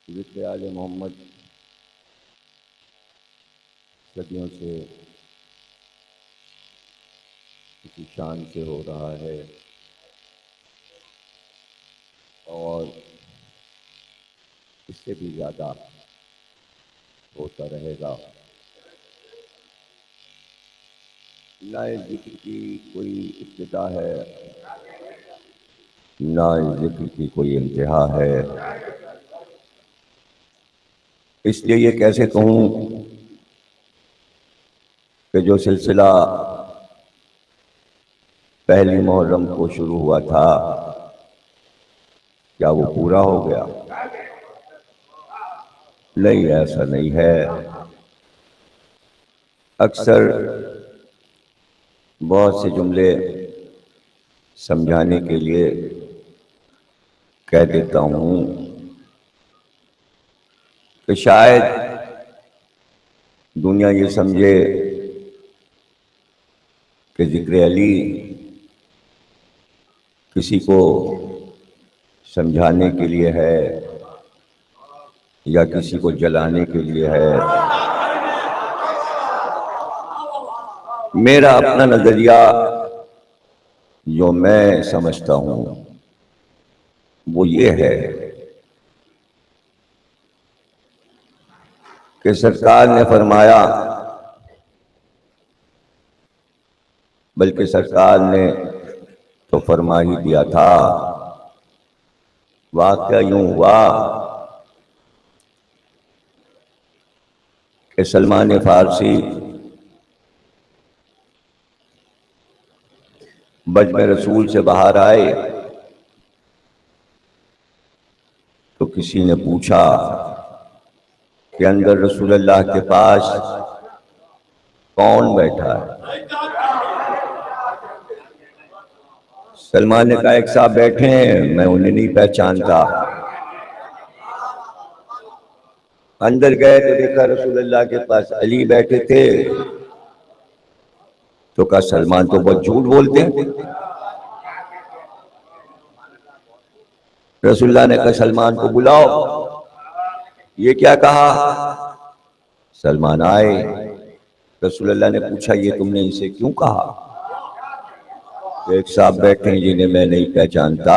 ज़िक्र आले मोहम्मद सदियों से इसी शान से हो रहा है और इससे भी ज़्यादा होता रहेगा। ना इस ज़िक्र की कोई इब्तिदा है, ना इस ज़िक्र की कोई इंतहा है। इसलिए ये कैसे कहूँ कि जो सिलसिला पहली मुहर्रम को शुरू हुआ था, क्या वो पूरा हो गया? नहीं, ऐसा नहीं है। अक्सर बहुत से जुमले समझाने के लिए कह देता हूँ कि शायद दुनिया ये समझे कि ज़िक्र अली किसी को समझाने के लिए है या किसी को जलाने के लिए है। मेरा अपना नजरिया जो मैं समझता हूं वो ये है कि सरकार ने फरमाया, बल्कि सरकार ने तो फरमा ही दिया था। वाक़या यूं हुआ कि सलमान फारसी बजमे रसूल से बाहर आए तो किसी ने पूछा कि अंदर रसूलुल्लाह के पास कौन बैठा है? सलमान ने कहा, एक साहब बैठे हैं, मैं उन्हें नहीं पहचानता। अंदर गए तो देखा रसूलुल्लाह के पास अली बैठे थे, तो कहा सलमान तो बहुत झूठ बोलते हैं। रसूलुल्लाह ने कहा सलमान को बुलाओ। ये क्या कहा? सलमान आए। रसूलुल्लाह ने पूछा, ये तुमने इसे क्यों कहा? एक साहब बैठे हैं जिन्हें मैं नहीं पहचानता।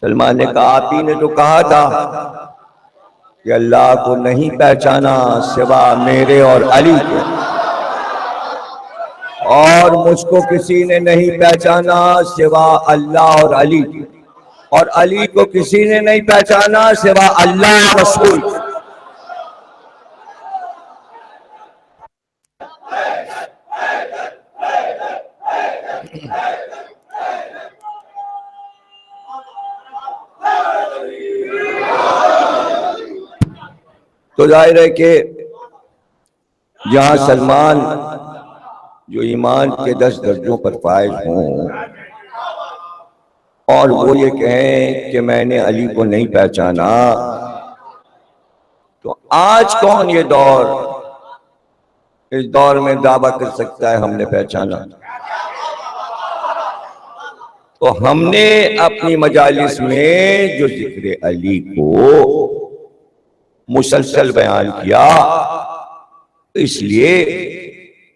सलमान ने कहा, आप ही ने तो कहा था कि अल्लाह को नहीं पहचाना सिवा मेरे और अली के, और मुझको किसी ने नहीं पहचाना सिवा अल्लाह और अली के, और अली को किसी ने नहीं पहचाना सिवा अल्लाह और रसूल। तो जाहिर है कि जहां सलमान जो ईमान के 10 दर्जों पर फायज हों और वो ये कहें कि मैंने अली को नहीं पहचाना, तो आज कौन ये इस दौर में दावा कर सकता है हमने पहचाना? तो हमने अपनी मजालिस में जो जिक्र अली को मुसलसल बयान किया, इसलिए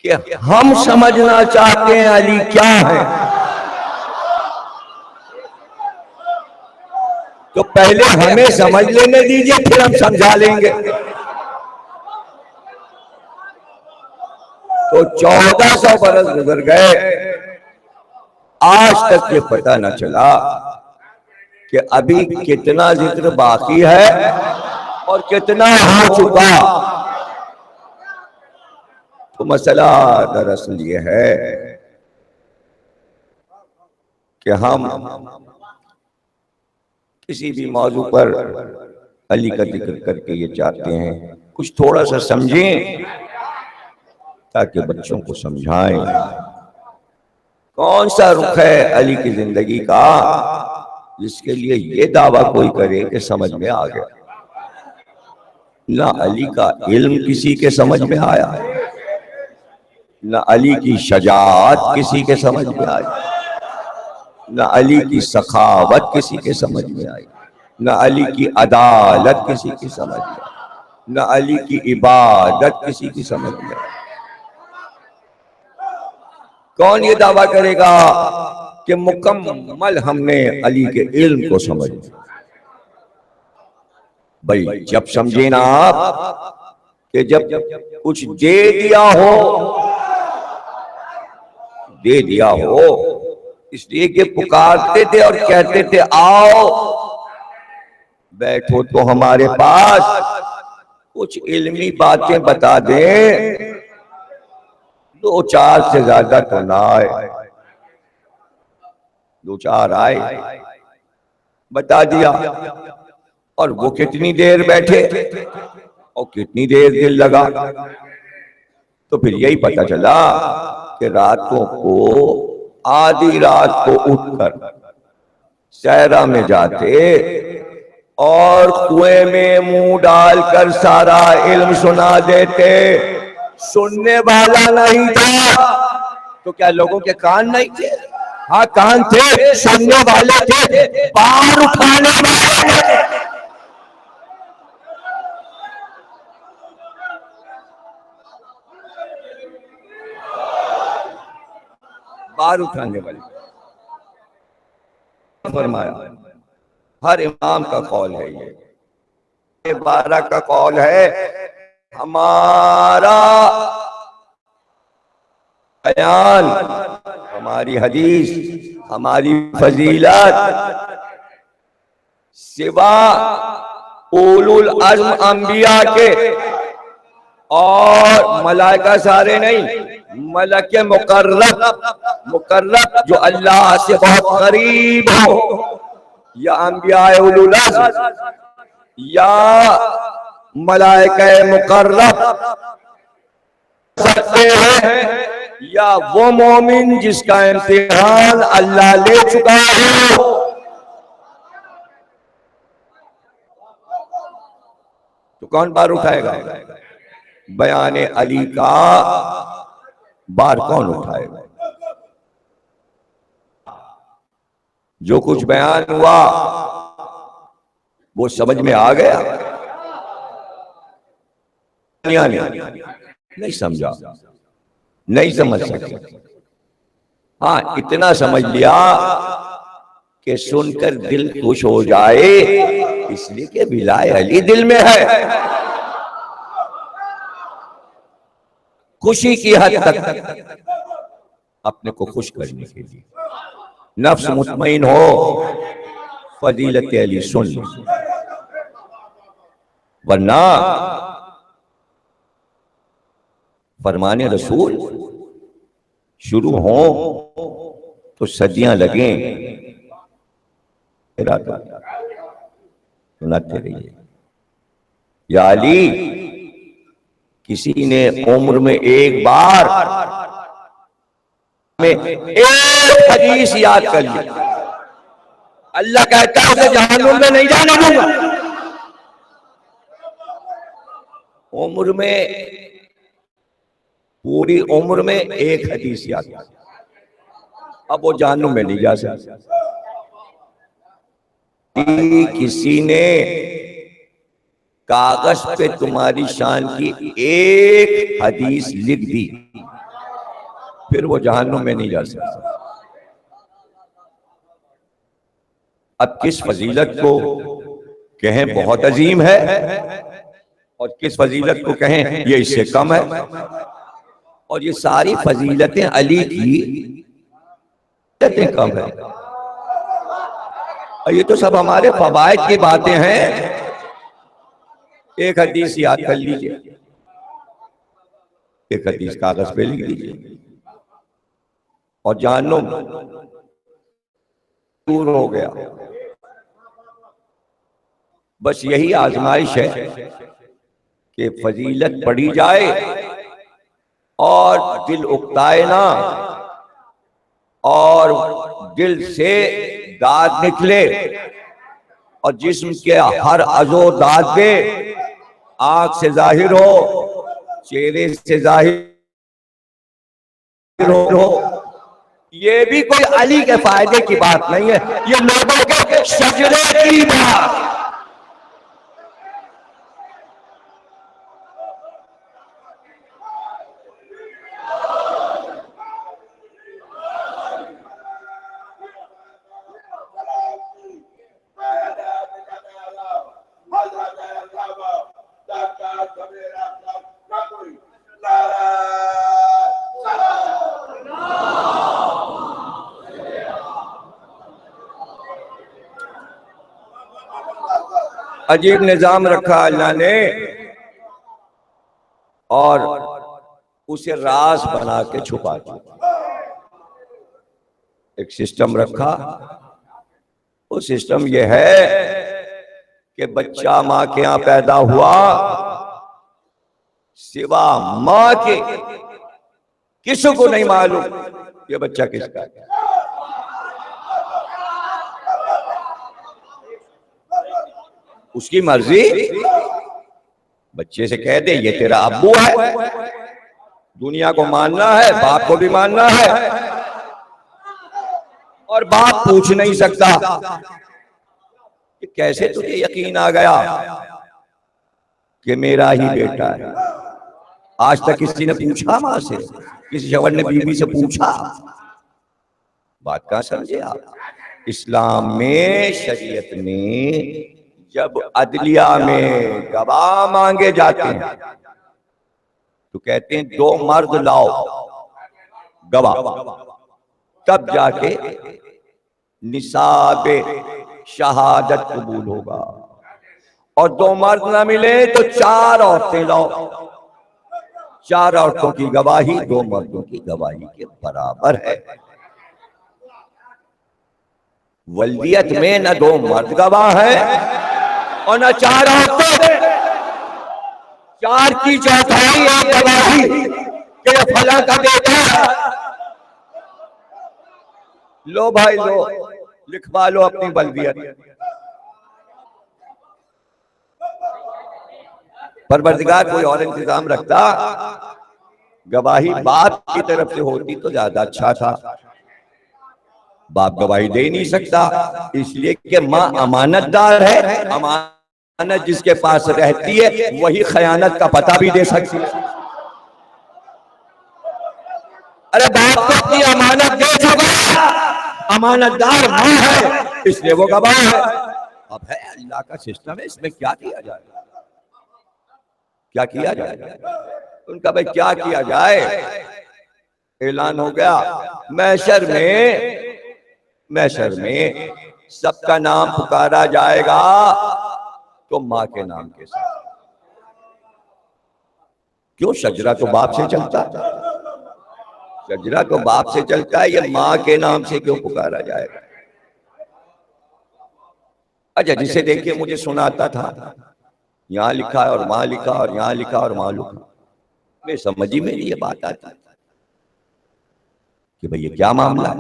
कि हम समझना चाहते हैं अली क्या है। तो पहले हमें समझ लेने दीजिए, फिर हम समझा लेंगे। तो 1400 बरस गुजर गए, आज तक ये पता न चला कि अभी कितना जिक्र बाकी है और कितना हो चुका। तो मसला दरअसल ये है कि हम किसी भी मौजू पर अली का जिक्र करके ये चाहते हैं कुछ थोड़ा सा समझें, ताकि बच्चों को समझाएं कौन सा रुख है अली की जिंदगी का जिसके लिए ये दावा कोई करे कि समझ में आ गया। ना अली का इल्म किसी के समझ में आया, ना अली की शजाअत किसी के समझ में आई, ना अली की सखावत किसी के समझ में आई। न अली की अदालत किसी की समझ में, न अली की इबादत किसी की समझ में। कौन ये दावा करेगा कि मुकम्मल हमने अली के इल्म को समझ लिया? भाई जब समझे ना आप कि जब कुछ दे दिया हो, इसलिए कि पुकारते थे और कहते थे आओ बैठो तो हमारे पास कुछ इल्मी बातें बता दें, दो चार से ज्यादा तो ना आए, दो चार आए बता दिया। और वो कितनी देर बैठे और कितनी देर दिल लगा, तो फिर यही पता चला कि रातों को आधी रात को उठकर सहरा में जाते और कुएं में मुंह डालकर सारा इल्म सुना देते। सुनने वाला नहीं था तो क्या लोगों के कान नहीं थे? हाँ कान थे, सुनने वाले थे, बार उठाने वाले थे। बार उठाने वाले। फरमाया हर इमाम का कौल है, ये 12 का कौल है। हमारा बयान, हमारी हदीस, हमारी फजीलत सिवा उलुल अज़्म अंबिया के और मलाइका सारे नहीं, मलके मुकर्रब जो अल्लाह से बहुत करीब हो, या अंबिया उलुल अज़्म या मलाइका मुकर्रब सकते हैं, या वो मोमिन जिसका इम्तिहान अल्लाह ले चुका हो। तो कौन बार उठाएगा? बयाने अली का बार कौन उठाएगा? जो कुछ बयान हुआ वो समझ में आ गया? नहीं समझा, नहीं समझ सके। हाँ इतना समझ लिया कि सुनकर दिल खुश हो जाए, इसलिए कि विलाय अली दिल में है। खुशी की हद तक अपने को खुश करने के लिए नफ्स मुतमईन हो, फजीलत अली सुन, वरना फरमाने रसूल शुरू हो तो सदियां लगे, सुनाते रहिए। या अली, किसी ने उम्र में एक बार में एक हदीस याद कर ली, अल्लाह कहता है उसे जहन्नुम में नहीं जाने दूंगा। उम्र में, पूरी उम्र में एक हदीस याद, अब वो जहन्नुम में नहीं जा सकता। किसी ने कागज पे तुम्हारी शान की एक हदीस लिख दी, फिर वो जहन्नुम में नहीं जा सकता। अब किस फजीलत को कहें बहुत अजीम है और किस फजीलत को कहें ये इससे कम है, और ये सारी फजीलतें अली की कम है। और ये तो सब हमारे फवाइद की बातें हैं। एक हदीस याद कर लीजिए, एक हदीस कागज पे लिख लीजिए और जहन्नुम दूर हो गया। बस यही आजमाइश है कि फजीलत पढ़ी जाए और दिल उकताए ना, और दिल से दाद निकले और जिस्म के हर अज़ो दाद दे, आंख से जाहिर हो, चेहरे से जाहिर हो। ये भी कोई अली के फायदे की बात नहीं है, ये लोगों के शजरे की बात। अजीब निजाम रखा अल्लाह ने, और उसे राज बना के छुपा दिया। एक सिस्टम रखा, वो सिस्टम यह है कि बच्चा मां के यहां पैदा हुआ, सिवा मां के किसी को नहीं मालूम ये बच्चा किसका है। उसकी मर्जी, बच्चे से कह दे ये तेरा अब्बू है, दुनिया को मानना है, बाप को भी मानना है, और बाप पूछ नहीं सकता कि कैसे तुझे यकीन आ गया कि मेरा ही बेटा है। आज तक किसी ने पूछा मां से, किसी शौहर ने बीवी से पूछा? बात कहां समझे आप? इस्लाम में, शरीयत में जब अदलिया में गवाह मांगे जाते हैं तो कहते हैं 2 मर्द लाओ गवाह, तब जाके निसाब शहादत कबूल होगा। और 2 मर्द ना मिले तो 4 औरतें लाओ, 4 औरतों की गवाही 2 मर्दों की गवाही के बराबर है। वल्दियत में न 2 मर्द गवाह है और न 4 औरतें, 4 की चौथाई एक गवाही कि फला का बेटा है। लो भाई लो, लिखवा लो अपनी वल्दियत। परवरदिगार कोई और इंतजाम रखता, गवाही बाप की तरफ से होती तो ज्यादा अच्छा था। बाप गवाही दे नहीं सकता, इसलिए कि मां अमानतदार है। अमानत जिसके पास रहती है वही खयानत का पता भी दे सकती है। अरे बाप तो अपनी अमानत दे चुका, अमानतदार मां है इसलिए वो गवाह है। अब है अल्लाह का सिस्टम है, इसमें क्या किया जाए, क्या किया जाए? उनका भाई क्या किया जाए? ऐलान हो गया मैशर में सबका नाम पुकारा जाएगा तो मां के नाम के साथ। क्यों? शजरा तो बाप से चलता, शजरा तो बाप से चलता है, ये मां के नाम से क्यों पुकारा जाएगा? अच्छा, जिसे देखिए मुझे सुनाता था, यहां लिखा है और वहां लिखा और यहां लिखा और वहां लिखा, मैं समझ ही में ये बात आती कि भाई ये क्या मामला है।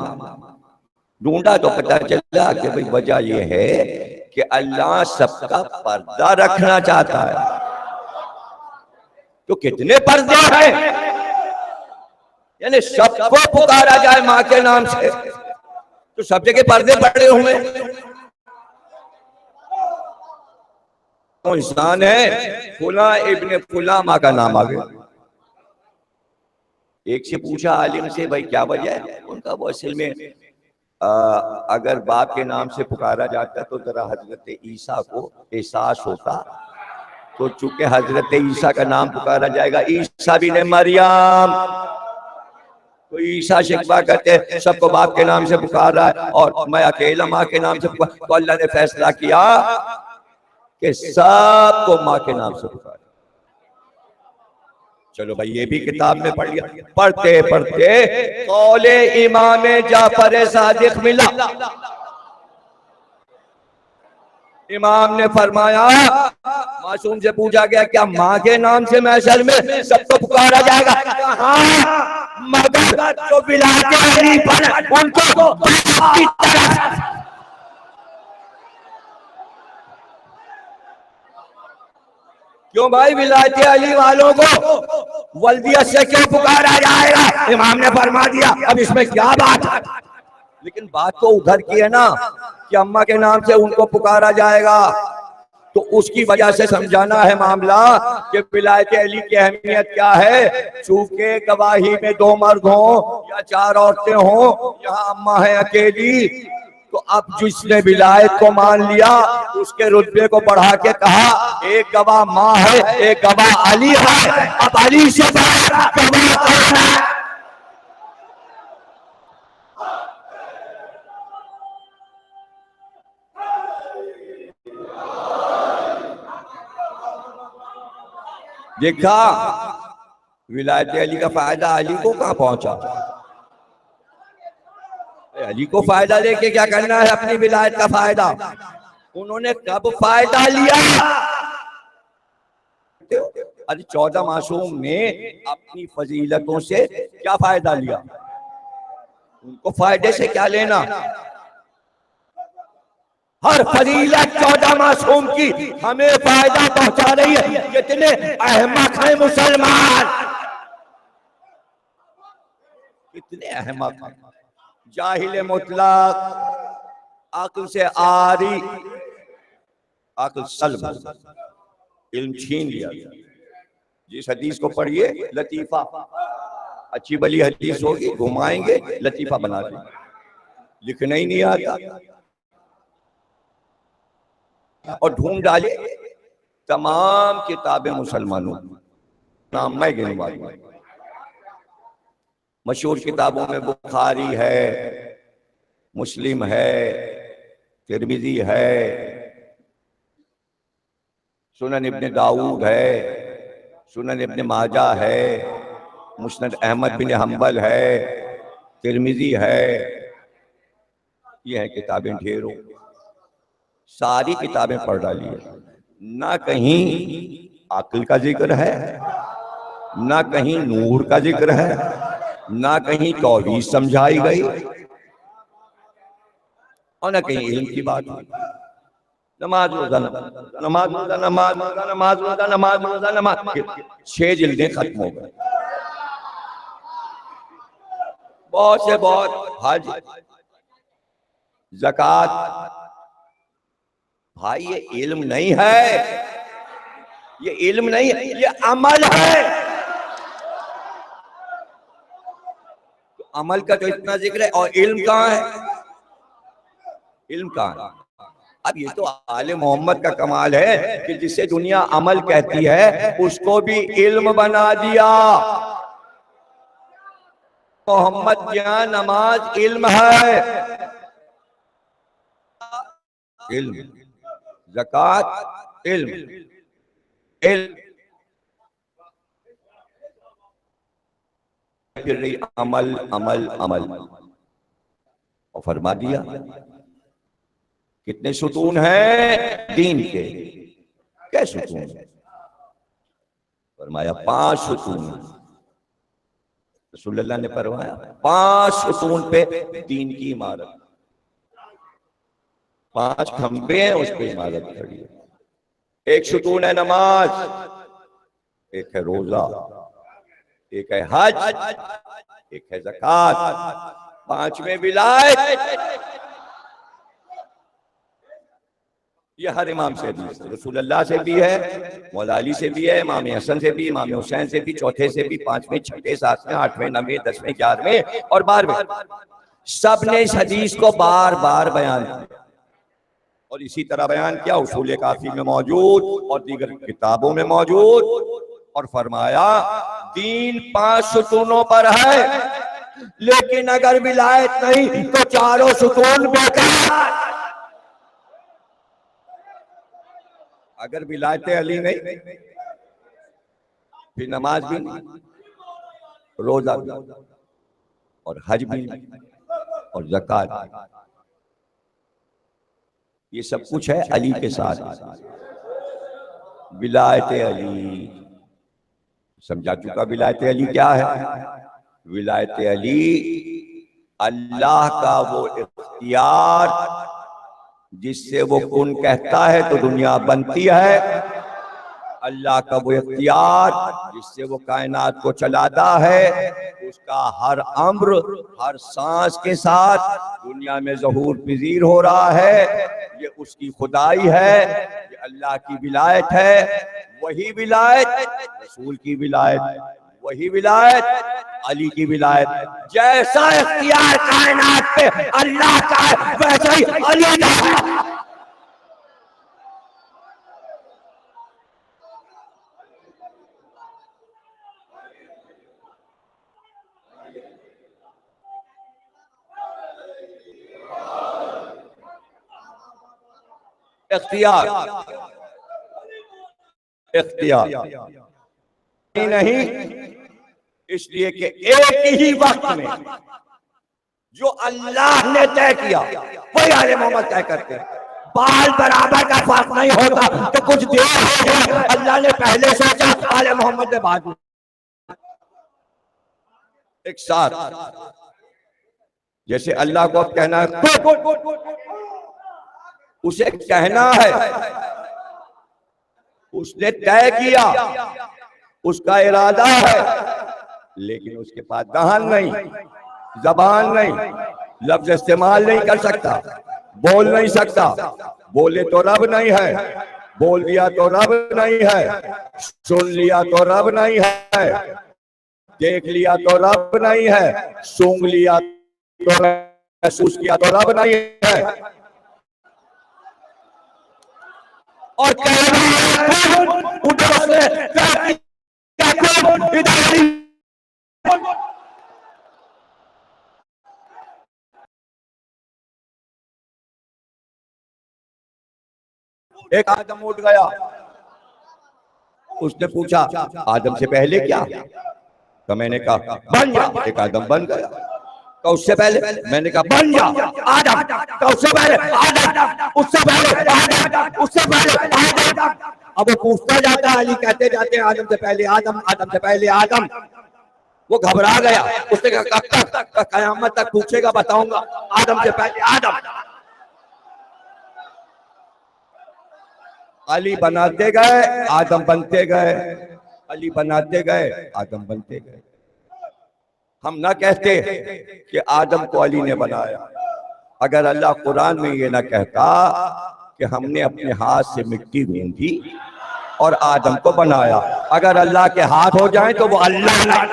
ढूंढा तो पता चला कि भाई वजह यह है कि अल्लाह सबका पर्दा रखना चाहता है। तो कितने पर्दे हैं, यानी सबको पुकारा जाए मां के नाम से, तो सब जगह पर्दे पड़े हुए। तो इंसान है फुला इब्ने फुला, मां का नाम आ गया। एक से पूछा आलिम से, भाई क्या वजह है? उनका वो असल में अगर बाप के नाम से पुकारा जाता तो जरा हजरत ईसा को एहसास होता, तो चूंकि हजरत ईसा का नाम पुकारा जाएगा, ईसा भी ने मरियम, तो ईसा शिकवा करते हैं सबको बाप के नाम से पुकार रहा है और मैं अकेला माँ के नाम से पुकार। तो अल्लाह ने फैसला किया कि सबको माँ के नाम से पुकार। चलो भाई ये भी किताब में पढ़ लिया, पढ़ते पढ़ते कौले इमाम जाफर सादिक मिला। इमाम ने फरमाया, मासूम से पूछा गया क्या माँ के नाम से महशर में सबको पुकारा जाएगा? हाँ, मगर जो बिलाते अली पर उनको की तरफ। क्यों भाई, विलायत अली वालों को वल्दियत से क्यों पुकारा जाएगा? इमाम ने फरमा दिया, अब इसमें क्या बात है? लेकिन बात तो उधर की है ना कि अम्मा के नाम से उनको पुकारा जाएगा, तो उसकी वजह से समझाना है मामला कि विलायत अली की अहमियत क्या है। चूंकि गवाही में 2 मर्द हो या 4 औरतें हो, यहाँ अम्मा है अकेली, तो अब जिसने विलायत को मान लिया उसके रुतबे को बढ़ा के कहा एक गवाह माँ है, एक गवाह अली है। अब अली से गवाह कौन है? देखा विलायत अली का फायदा अली को कहां पहुंचा। अली को फायदा लेके क्या करना है अपनी विलायत का फायदा। उन्होंने कब फायदा लिया। अरे 14 मासूम ने अपनी फजीलतों से क्या फायदा लिया। उनको फायदे से क्या लेना। हर फजीलत 14 मासूम की हमें फायदा पहुंचा रही है। कितने अहमक हैं मुसलमान, कितने अहमक हैं। जाहिल मुतलक, अक्ल से आरी, अक्ल सल्ब, इल्म छीन लिया। जिस हदीस को पढ़िए लतीफा, अच्छी भली हदीस होगी, घुमाएंगे लतीफा बना देंगे, लिखना ही नहीं आता। और ढूंढ डाले तमाम किताबें मुसलमानों, नाम मैं गिनवाऊंगा। मशहूर किताबों में बुखारी है, मुस्लिम है, तिरमिजी है, सुनन इब्ने दाऊद है, सुनन इब्ने माजा है, मुस्नद अहमद बिन हंबल है, तिरमिजी है। ये है किताबें ढेरों, सारी किताबें पढ़ डाली है। ना कहीं अक्ल का जिक्र है, ना कहीं नूर का जिक्र है, ना कहीं तौहीद समझाई गई, और ना कहीं इल्म की बात हुई। नमाज रोजा, नमाज रोजा, नमाज रोजा, नमाज रोजा, नमाज रोजा, नमाज, 6 जिल्दें खत्म हो गई। बहुत से बहुत हज, ज़कात। भाई ये इल्म नहीं है, ये इल्म नहीं है, ये अमल है। तो अमल का तो इतना जिक्र है, और इल्म कहाँ है। इल्म कहाँ है। अब ये तो आले मोहम्मद का कमाल है कि जिसे दुनिया अमल कहती है उसको भी इल्म बना दिया। मोहम्मद क्या नमाज इल्म है, इल्म, ज़कात इल्म, इल्म फिर रही अमल अमल अमल। और फरमा दिया कितने सुतून हैं दीन के, क्या सुतून। फरमाया 5 सुतून। रसूलुल्लाह ने फरमाया 5 सुतून पे दीन की इमारत, 5 खंबे हैं उस पे इमारत खड़ी है। एक सुतून है नमाज, एक है रोजा, एक है हज, एक है ज़कात, 5वें विलायत। ये हर इमाम से भी, रसूलुल्लाह से भी है, मौला अली से भी है, इमाम हसन से भी, इमाम हुसैन से भी, चौथे से भी, 5वें, 6वें, 7वें, 8वें, 9वें, 10वें, 11वें और 12वें, सब ने इस हदीस को बार बार बयान किया। और इसी तरह बयान किया उसूल काफी में मौजूद और दीगर किताबों में मौजूद। और फरमाया दीन 5 सुतूनों पर है, लेकिन अगर विलायत नहीं तो चारों सुतून बेकार। अगर विलायत अली नहीं फिर नमाज भी नहीं, रोजा भी, और हज भी नहीं, और ज़कात। ये सब कुछ है अली के साथ। विलायत अली समझा चुका। विलायत अली क्या है। विलायत अली अल्लाह का वो इख्तियार जिससे वो कुन कहता है तो दुनिया बनती है, अल्लाह का वो इख्तियार जिससे वो कायनात को चलाता है, उसका हर अम्र हर सांस के साथ दुनिया में ज़हूर पजीर हो रहा है। ये उसकी खुदाई है, ये अल्लाह की विलायत है। वही विलायत रसूल की विलायत, वही विलायत अली की विलायत। जैसा इख्तियार कायनात पे अल्लाह का है वैसा ही अली का है। इख्तियार, इख्तियार नहीं, इसलिए कि एक ही वक्त में जो अल्लाह ने तय किया वही आले मोहम्मद तय करते हैं। बाल बराबर का फर्क नहीं होता कि कुछ देर हो गया, अल्लाह ने पहले सोचा, आले मोहम्मद ने बाद में। एक साथ जैसे अल्लाह को अब कहना है, उसे कहना है, उसने तय किया, उसका इरादा है, लेकिन उसके पास दहन नहीं, जबान नहीं, लफ्ज इस्तेमाल नहीं कर सकता, बोल नहीं सकता। बोले तो रब नहीं है, बोल दिया तो रब नहीं है, सुन लिया तो रब नहीं है, देख लिया तो रब नहीं है, सूंघ लिया तो महसूस किया तो रब नहीं है। और एक आदम उठ गया, उसने पूछा आदम से पहले क्या? तो मैंने कहा बन जा। एक आदम बन गया। तो उससे पहले मैंने कहा बन जा आदम। तो उससे पहले आदम, उससे पहले आदम, उससे पहले आदम। अब वो पूछता जाता है, अली कहते जाते हैं आदम से पहले आदम, आदम से पहले आदम। वो घबरा गया, उसने कहा कब तक? कयामत तक पूछेगा, बताऊंगा। आदम से पहले आदम। अली बनाते गए, आदम बनते गए, अली बनाते गए, आदम बनते गए। हम ना कहते कि आदम को अली ने बनाया। अगर अल्लाह कुरान में ये ना कहता कि हमने अपने हाथ से मिट्टी गूंथी और आदम को बनाया, अगर अल्लाह के हाथ हो जाए तो वो अल्लाह नहीं।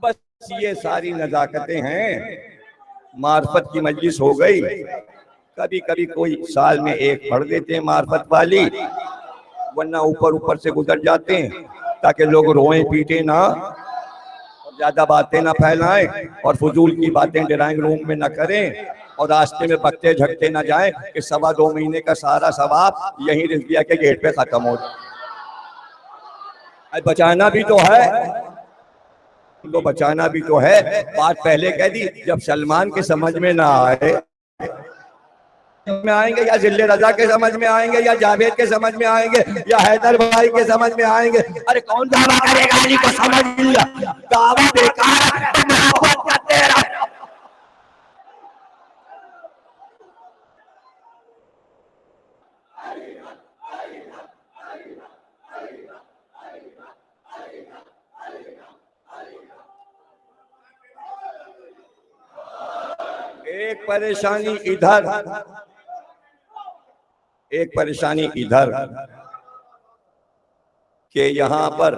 बस ये सारी नजाकतें हैं। मार्फत की मजलिस हो गई, कभी कभी कोई साल में एक पढ़ देते हैं मार्फत वाली, वरना ऊपर ऊपर से गुजर जाते हैं ताकि लोग रोएं पीटे ना, ज्यादा बातें ना फैलाएं और फजूल की बातें ड्राइंग रूम में ना करें और रास्ते में बकते झकते ना जाएं कि 2.25 महीने का सारा सवाब यहीं रिजविया के गेट पे खत्म हो जाए। बचाना भी तो है, उनको बचाना भी तो है। बात पहले कह दी, जब सलमान के समझ में ना आए में आएंगे या जिले रजा के समझ में आएंगे या जावेद के समझ में आएंगे या हैदर भाई के समझ में आएंगे। अरे कौन दावा करेगा अली को समझ लिया? दावा बेकार है, मोहब्बत का तेरा। एक परेशानी इधर, एक परेशानी इधर कि यहां पर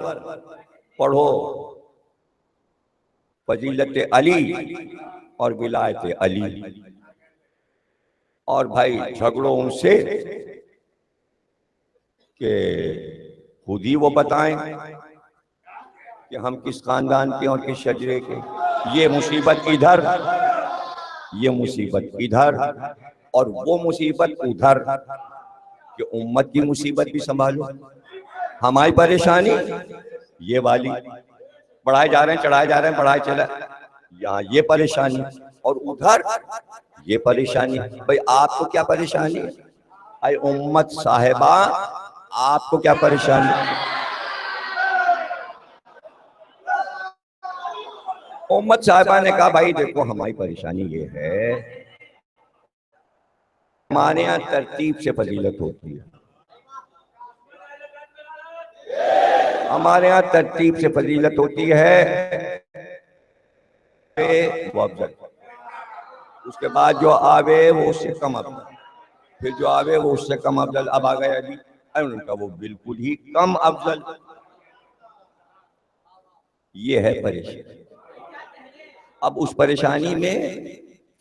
पढ़ो फजीलत अली और विलायत अली, और भाई झगड़ो उनसे कि खुद ही वो बताएं कि हम किस खानदान के और किस शजरे के। ये मुसीबत इधर, ये मुसीबत इधर, और वो मुसीबत उधर कि उम्मत की मुसीबत भी संभालो। हमारी परेशानी ये वाली, बढ़ाए जा रहे हैं, चढ़ाए जा रहे हैं, बढ़ाए चला, यहाँ ये परेशानी, और उधर ये परेशानी। भाई आपको क्या परेशानी? अरे उम्मत साहिबा, आपको क्या परेशानी? उम्मत साहिबा ने कहा भाई देखो हमारी परेशानी ये है, हमारे यहाँ तरतीब से फजीलत होती है, हमारे यहाँ तरतीब से फजीलत होती है। वो अफजल, उसके बाद जो आवे वो उससे कम अफजल, फिर जो आवे वो उससे कम अफजल। अब आ गया अली, उनका वो बिल्कुल ही कम अफजल। ये है परेशानी। अब उस परेशानी में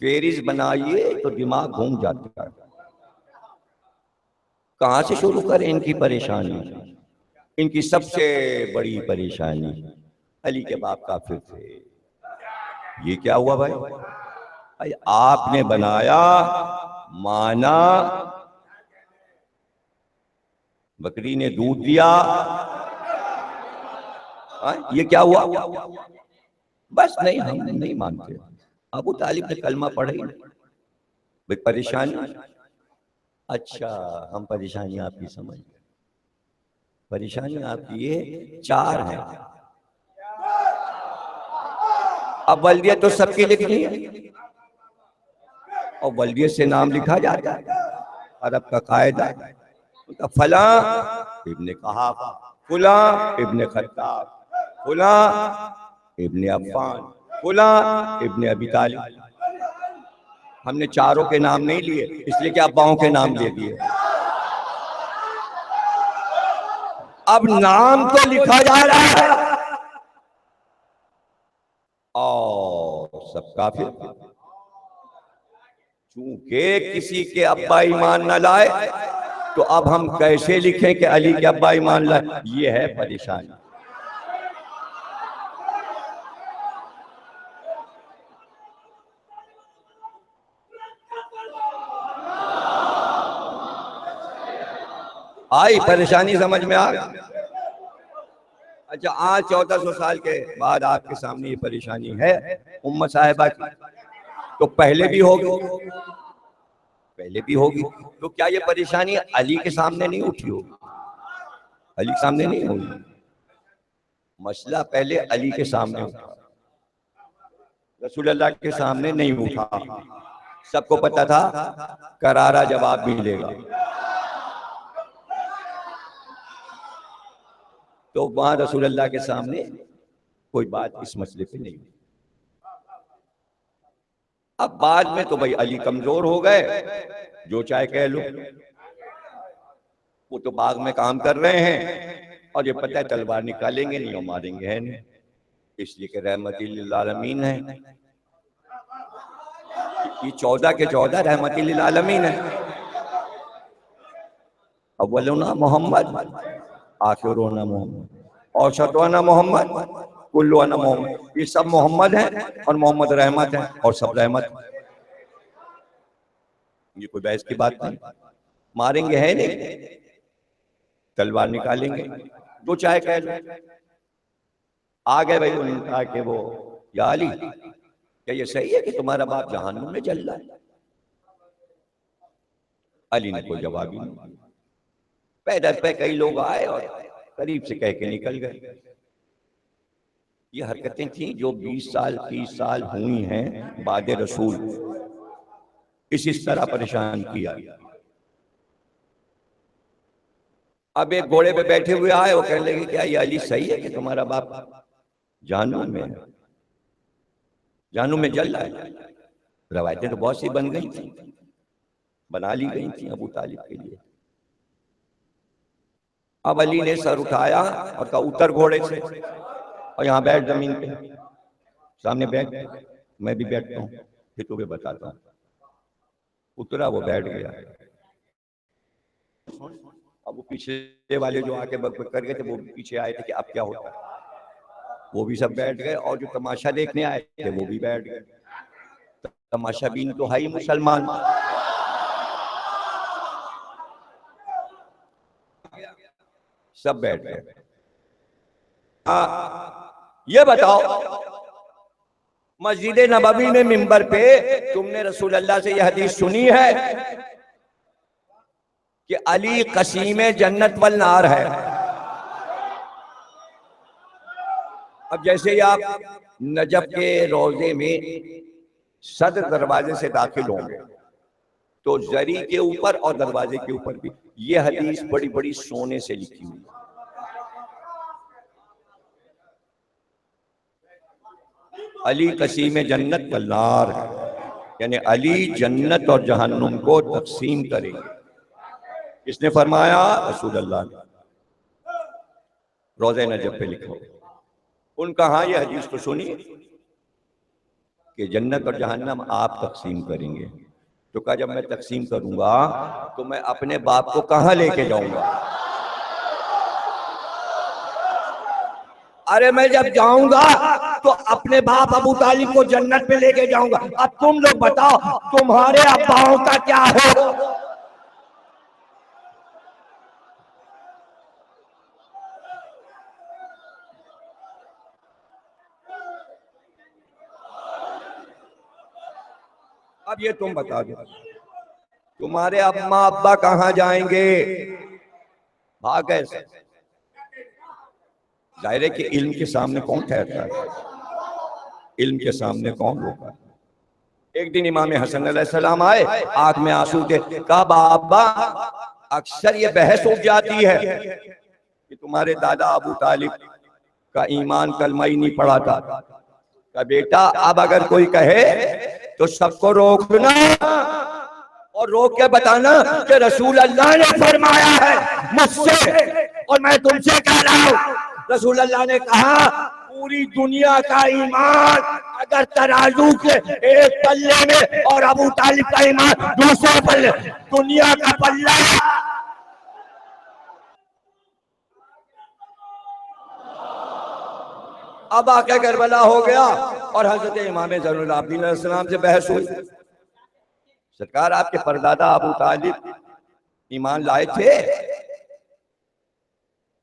फेरिज बनाइए तो दिमाग घूम जाता है। कहां से शुरू करें इनकी परेशानी? इनकी सबसे बड़ी परेशानी अली के बाप काफिर थे। ये क्या हुआ भाई? भाई आपने बनाया, माना, बकरी ने दूध दिया, ये क्या हुआ? बस नहीं, हम नहीं मानते। अबू तालिब ने कलमा पढ़ा ही नहीं। भाई परेशानी, अच्छा हम परेशानी आपकी समझ गए। परेशानी आपकी ये चार है। अब वल्दियत तो सबकी लिखनी है, और वल्दियत से नाम लिखा जाता है, अरब का कायदा। तो फला इब्ने कहाफा, फुला इब्ने खत्ताब, फुला इब्ने अफ़्फ़ान, फुला इब्ने अबी तालिब। हमने चारों के नाम नहीं लिए, इसलिए कि अब्बाओं के नाम ले दिए। अब नाम तो लिखा जा रहा है और सब काफिर। चूंकि किसी के अब्बा ईमान न लाए, तो अब हम कैसे लिखें कि अली के अब्बा ईमान लाए? ये है परेशानी। आई परेशानी समझ में आ गई? अच्छा, आज 1400 साल के बाद आपके सामने ये परेशानी है उम्मत साहिबा की, तो पहले भी होगी, पहले भी होगी। तो क्या ये परेशानी अली के सामने नहीं उठी होगी? अली के सामने नहीं होगी। मसला पहले अली के सामने उठा, रसूल अल्लाह के सामने नहीं उठा। सबको पता था करारा जवाब मिलेगा, तो वहां रसूल अल्लाह के सामने कोई बात इस मसले पे नहीं। अब बाद में तो भाई अली कमजोर हो गए, जो चाहे कह लो, वो तो बाग में काम कर रहे हैं और ये पता है तलवार निकालेंगे नहीं और मारेंगे है नहीं, इसलिए कि रहमतिल लिल आलमीन है। ये 14 के 14 रहमतिल लिल आलमीन है। अव्वलुना मोहम्मद, आखिरुना मोहम्मद, औसतुना मोहम्मद, कुल्लुना मोहम्मद। ये सब मोहम्मद हैं और मोहम्मद रहमत है और सब रहमत। ये कोई बहस की बात नहीं। मारेंगे है नहीं, तलवार निकालेंगे, जो चाहे कह लो। आ गए भाई, उन्होंने कहा कि वो या अली, क्या ये सही है कि तुम्हारा बाप जहन्नुम में जल रहा है? अली ने कोई जवाब ही नहीं। पैदल पे कई लोग आए और करीब से कह के निकल गए। ये हरकतें थी जो 20 साल 30 साल हुई हैं बाद रसूल, इस तरह परेशान किया। अब एक घोड़े पे बैठे हुए आए, वो कहने लगे क्या ये अली सही है कि तुम्हारा बाप जहन्नुम में है, जहन्नुम में जल रहा है? रवायतें तो बहुत सी बन गई थी, बना ली गई थी अबू तालिब के लिए। अब अली ने सर उठाया और कहा उतर घोड़े से और यहाँ बैठ जमीन पे, सामने बैठ, मैं भी बैठता हूँ, फिर तुम्हें बताता हूँ। उतरा, वो बैठ गया। अब वो पीछे वाले जो आके बक कर गए थे, वो पीछे आए थे कि अब क्या होता है। वो भी सब बैठ गए और जो तमाशा देखने आए थे वो भी बैठ गए। तमाशा बीन तो है ही मुसलमान। सब बैठ गए। ये बताओ, मस्जिद नबवी में मिंबर पे तुमने रसूल अल्लाह से यह हदीस सुनी है कि अली कसीम जन्नत वल नार है? अब जैसे ही आप नजफ के रोजे में सदर दरवाजे से दाखिल होंगे तो जरी के ऊपर और दरवाजे के ऊपर भी ये हदीस बड़ी बड़ी सोने से लिखी हुई है। अली कसीम जन्नत वल नार है, यानी अली जन्नत और जहन्नुम को तकसीम करेंगे। किसने फरमाया? रसूल अल्लाह ने। रोज़े नजफ पे लिखो। उनका हाँ ये हदीस तो सुनी कि जन्नत और जहन्नम आप तकसीम करेंगे। तो कहा जब मैं तकसीम करूंगा तो मैं अपने बाप को कहां लेके जाऊंगा? अरे मैं जब जाऊंगा तो अपने बाप अबू तालिब को जन्नत पे लेके जाऊंगा। अब तुम लोग बताओ तुम्हारे अब्बाओं का क्या हो? अब ये तुम बता दो, तुम्हारे अम्मा अब्बा कहाँ जाएंगे? भाग गए। जाहिर है कि इल्म के सामने कौन ठहरता है? इल्म के सामने कौन रोका? एक दिन इमाम हसन अलैहिस्सलाम आए, आंख में आंसू थे। कहा बाबा, अक्सर ये बहस उठ जाती है कि तुम्हारे दादा अबू तालिब का ईमान कलमा ही नहीं पड़ा था। का बेटा, अब अगर कोई कहे तो सबको रोकना और रोक के बताना कि रसूल अल्लाह ने फरमाया है मुझसे, और मैं तुमसे कह रहा हूं। रसूल अल्लाह ने कहा, पूरी दुनिया का ईमान अगर तराजू के एक पल्ले में और अबू तालिब का ईमान दूसरे पल्ले, दुनिया का पल्ला। अब आके करबला हो गया और हजरत इमाम ज़ैनुल आबिदीन अलैहिस्सलाम से बहस हुई। सरकार, आपके परदादा अबू तालिब ईमान लाए थे?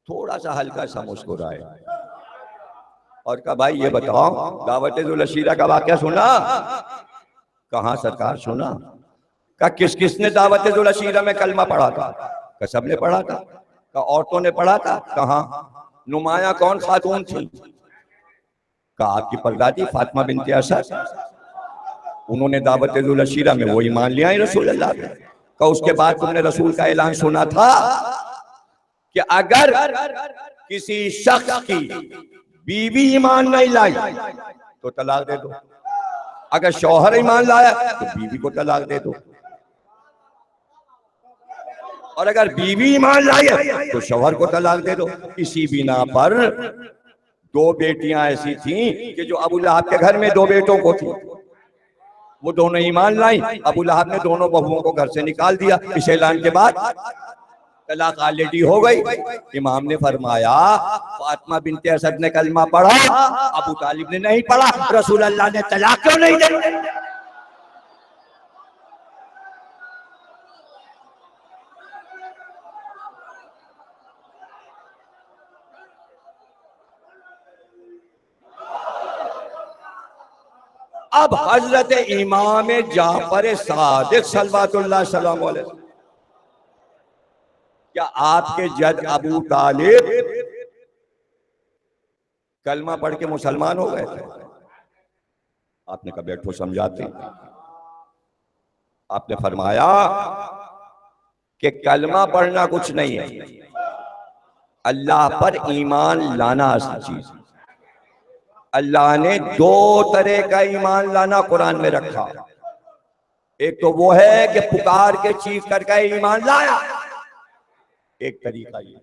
थोड़ा सा हल्का सा मुस्कुराए और कहा, भाई ये बताओ, दावत जुल अशीरा का वाकया सुना? कहाँ सरकार सुना? का किस किसने दावत जुल अशीरा में कलमा पढ़ा था? का सबने पढ़ा था? का औरतों ने पढ़ा था? कहाँ? नुमाया कौन खातून थी? का आपकी परदादी फातिमा बिनते असद, उन्होंने दावत जुल अशीरा में वो ईमान लिया है रसूल अल्लाह पे। का उसके बाद तुमने रसूल का ऐलान सुना था कि अगर किसी शख्स की बीवी ईमान नहीं लाई तो तलाक दे दो, अगर शौहर ईमान लाया तो बीवी को तलाक दे दो, और अगर बीवी ईमान लाई तो शौहर को तलाक दे दो। इसी बिना पर दो बेटियां ऐसी थीं कि जो अबू लहब के घर में दो बेटों को थी, वो दोनों ईमान लाई। अबू लहब ने दोनों बहुओं को घर से निकाल दिया। इस ऐलान के बाद तलाक ऑलरेडी हो गई। इमाम ने फरमाया, फातिमा बिनते असद ने कलमा पढ़ा, अबू तालिब ने नहीं पढ़ा, रसूल अल्लाह ने तलाक क्यों नहीं दी? अब हजरत इमाम जाफर सादिक सल्लल्लाहु अलैहि वसल्लम, क्या आपके जद अबू तालिब कलमा पढ़ के मुसलमान हो गए थे? आपने कहा बैठो समझाते। आपने फरमाया कि कलमा पढ़ना कुछ नहीं है, अल्लाह पर ईमान लाना असल चीज। अल्लाह ने दो तरह का ईमान लाना कुरान में रखा। एक तो वो है कि पुकार के चीख करके ईमान लाया, एक तरीका ये।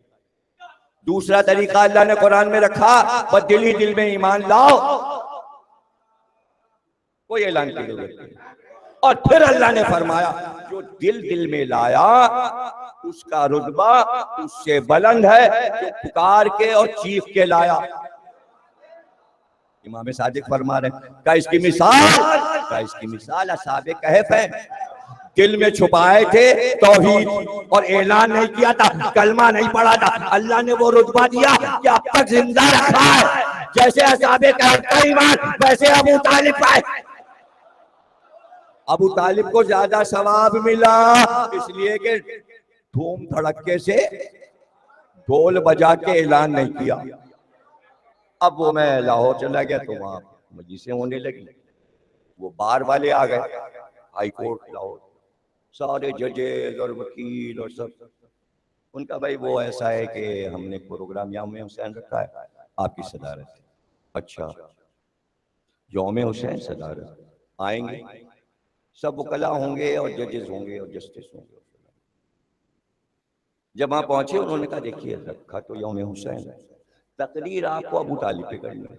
दूसरा तरीका अल्लाह ने कुरान में रखा, बस दिल ही दिल में ईमान लाओ, कोई ऐलान की जरूरत नहीं। और फिर अल्लाह ने फरमाया, जो दिल दिल में लाया उसका रुतबा उससे बुलंद है जो पुकार के और चीख के लाया। इमाम सादिक फरमा रहे, क्या इसकी मिसाल असहाबे कहफ है। दिल में छुपाए थे तौहीद और ऐलान नहीं किया था, कलमा नहीं पढ़ा था। अल्लाह ने वो रुतबा दिया कि अब तक जिंदा रखा है। जैसे असहाबे कहफ का ईमान, वैसे अबू तालिब पाए। अबू तालिब को ज्यादा सवाब मिला इसलिए कि धूम धड़के से ढोल बजा के ऐलान नहीं किया। अब वो मैं लाहौर चला गया तो वहां मजलिसें होने लगी, वो बार वाले आ गए, हाई कोर्ट लाहौर, सारे जजेज और वकील और सब। उनका भाई वो ऐसा है कि हमने प्रोग्राम यौम हुसैन रखा है, आपकी सदारत है। अच्छा, यौम हुसैन सदारत, आएंगे सब वकला होंगे और जजेस होंगे और जस्टिस होंगे। जब वहां पहुंचे उन्होंने कहा, देखिए रखा तो यौम हुसैन है, तकरीर आपको अबू तालिब पे करनी है।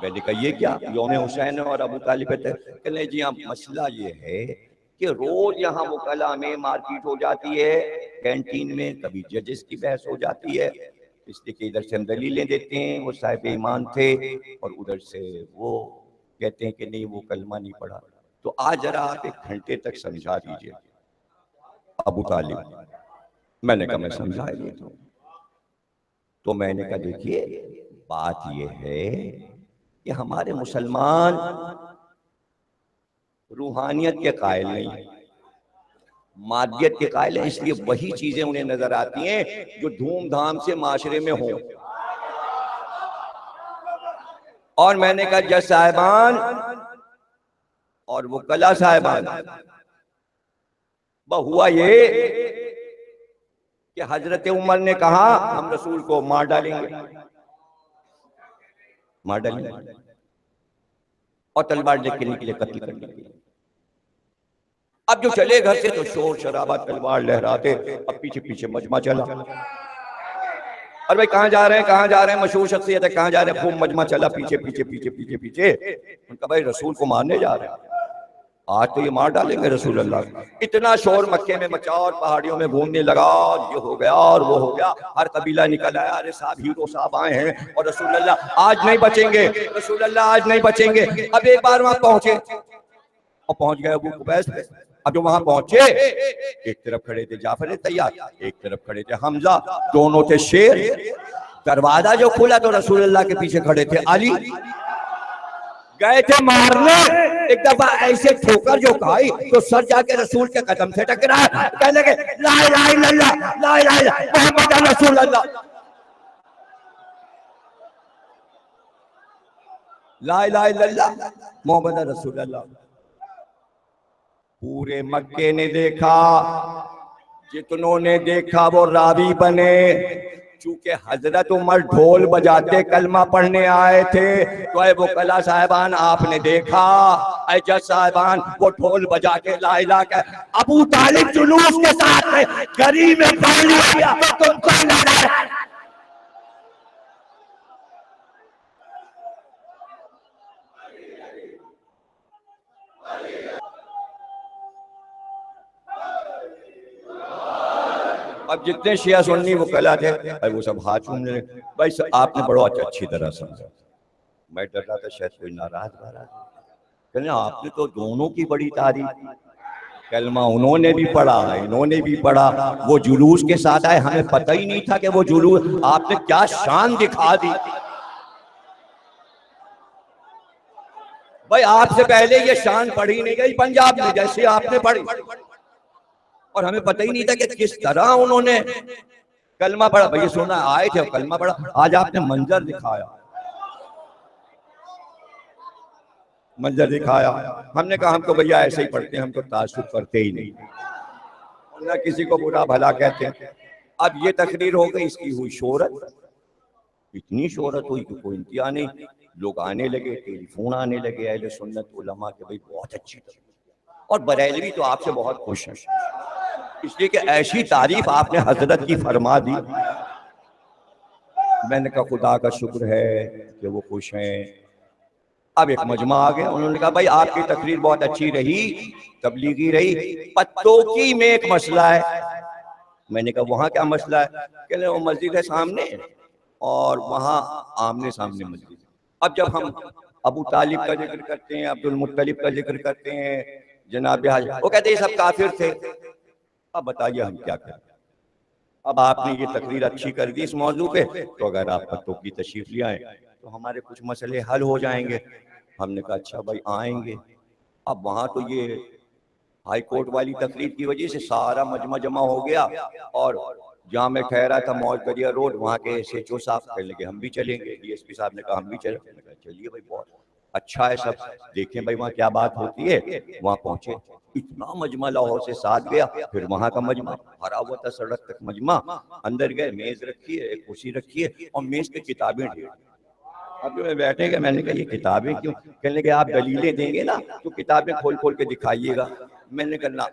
मैंने कहा ये क्या, यौम हुसैन और अबू तालिब पे? कहने जी हाँ, मसला ये है कि रोज यहाँ वकला में मारपीट हो जाती है, कैंटीन में कभी जजेस की बहस हो जाती है, इसलिए कि इधर से हम दलीलें देते हैं वो साहिब ईमान थे और उधर से वो कहते हैं कि नहीं वो कलमा नहीं पढ़ा। तो आज जरा आप 1 घंटे तक समझा दीजिए अबू तालिब। मैंने कहा मैं समझा देता हूँ। तो मैंने कहा देखिए बात यह है कि हमारे मुसलमान रूहानियत के कायल नहीं, मादियत के कायल हैं, इसलिए वही चीजें उन्हें नजर आती हैं जो धूमधाम से माशरे में हो। और मैंने कहा जज साहिबान और वो कला साहिबान, हुआ ये कि हजरत उमर ने कहा हम रसूल को मार डालेंगे, मार डालेंगे, और तलवार लेके के लिए कत्ल करने के लिए। अब जो चले घर से तो शोर शराबा, तलवार लहराते, अब पीछे पीछे मजमा चला। अरे भाई कहाँ जा रहे हैं, कहाँ जा रहे हैं, मशहूर शख्सियत है, कहाँ जा रहे हैं, खूब मजमा चला, पीछे पीछे पीछे पीछे पीछे। उनका भाई रसूल को मारने जा रहे हैं, आज तो ये मार डालेंगे रसूल अल्लाह। इतना शोर मक्के में मचा और पहाड़ियों में घूमने लगा, ये हो गया और वो हो गया, हर कबीला निकल आया, अरे साहब हीरो साहब आए हैं और रसूल अल्लाह आज नहीं बचेंगे, रसूल अल्लाह आज नहीं बचेंगे। अब एक बार वहां पहुंचे और पहुंच गए अबू कुबैस पे। अब जो वहां पहुंचे, एक तरफ खड़े थे जाफर तैयार, एक तरफ खड़े थे हमजा, दोनों थे शेर। दरवाजा जो खुला तो रसूल अल्लाह के पीछे खड़े थे अली, गए थे मारने। एक दफा ऐसे ठोकर जो खाई तो सर जाके रसूल के कदम से टकराया, कहने लगे ला इलाहा इल्लल्लाह, ला इलाहा इल्लल्लाह, मुहम्मद रसूल अल्लाह, ला इलाहा इल्लल्लाह, मोहम्मद रसूल अल्लाह। पूरे मक्के ने देखा, जितनों ने देखा वो रावी बने। चूंकि हजरत उमर ढोल बजाते कलमा पढ़ने आए थे, तो वो कला साहिबान आपने देखा, जज साहिबान वो ढोल बजा के ला इलाहा का अबू तालिब जुलूस के साथ गरी में पढ़ लिया, तुमको अब जितने शिया सुन्नी वो कला थे वो सब हाथ चूमने लगे। भाई आपने बड़ा अच्छी तरह समझा, मैं डर रहा था शायद कोई नाराज वाला, कहने आपने तो दोनों की बड़ी तारीफ, कलमा उन्होंने भी पढ़ा इन्होंने भी पढ़ा, वो जुलूस के साथ आए, हमें पता ही नहीं था कि वो जुलूस, आपने क्या शान दिखा दी। भाई आपसे पहले ये शान पढ़ी नहीं गई पंजाब में जैसे आपने पढ़ी, और हमें पता ही नहीं था कि किस तरह उन्होंने कलमा पढ़ा। भैया सुना आए थे कलमा पढ़ा, आज आपने मंजर दिखाया, मंजर दिखाया। हमने कहा हम तो भैया ऐसे ही पढ़ते हैं, हम तो तासुब करते ही नहीं, ना किसी को बुरा भला कहते हैं। अब ये तकरीर हो गई, इसकी हुई शोहरत, इतनी शोहरत हुई कि कोई इंतहा नहीं, लोग आने लगे, टेलीफोन आने लगे अहले सुन्नत उलमा के, भाई बहुत अच्छी तकरीर, और बरेलवी तो आपसे बहुत खुश है, इसलिए कि ऐसी तारीफ आपने हजरत की फरमा दी। मैंने कहा खुदा का शुक्र है कि वो खुश हैं। अब एक मजमा आ गया, उन्होंने कहा भाई आपकी तकरीर बहुत अच्छी रही, तबलीगी रही, पत्तोकी में एक मसला है। मैंने कहा वहां क्या मसला है? कहने वो मस्जिद है सामने और वहां आमने सामने मस्जिद। अब जब हम अबू तालिब का जिक्र करते हैं, अब्दुल मुत्तलिब का जिक्र करते हैं, जनाब वो कहते हैं सब काफिर थे। अब बताइए हम क्या करें? अब आपने ये तकरीर अच्छी कर दी इस मौजू पे, तो अगर आप पत्तों की तशरीफ ले आए तो हमारे कुछ मसले हल हो जाएंगे। हमने कहा अच्छा भाई आएंगे। अब वहाँ तो ये हाई कोर्ट वाली तकरीर की वजह से सारा मजमा जमा हो गया, और जहाँ मैं ठहरा था मौज दरिया रोड, वहाँ के SHO साहब कहने लगे हम भी चलेंगे, DSP साहब ने कहा हम भी चलेंगे। चलिए भाई बहुत अच्छा है, सब देखें भाई वहाँ क्या बात होती है। वहाँ पहुंचे, इतना मजमा लाहौर से साथ गया, फिर वहाँ का मजमा भरा हुआ था सड़क तक मजमा। अंदर गए, मेज रखी है, एक कुर्सी रखी है और मेज पे किताबें ढेर। अब जो मैं बैठे गए, मैंने कहा ये किताबें क्यों? कहने लगे आप दलीलें देंगे ना तो किताबें खोल खोल के दिखाइएगा। मैंने कहा ना,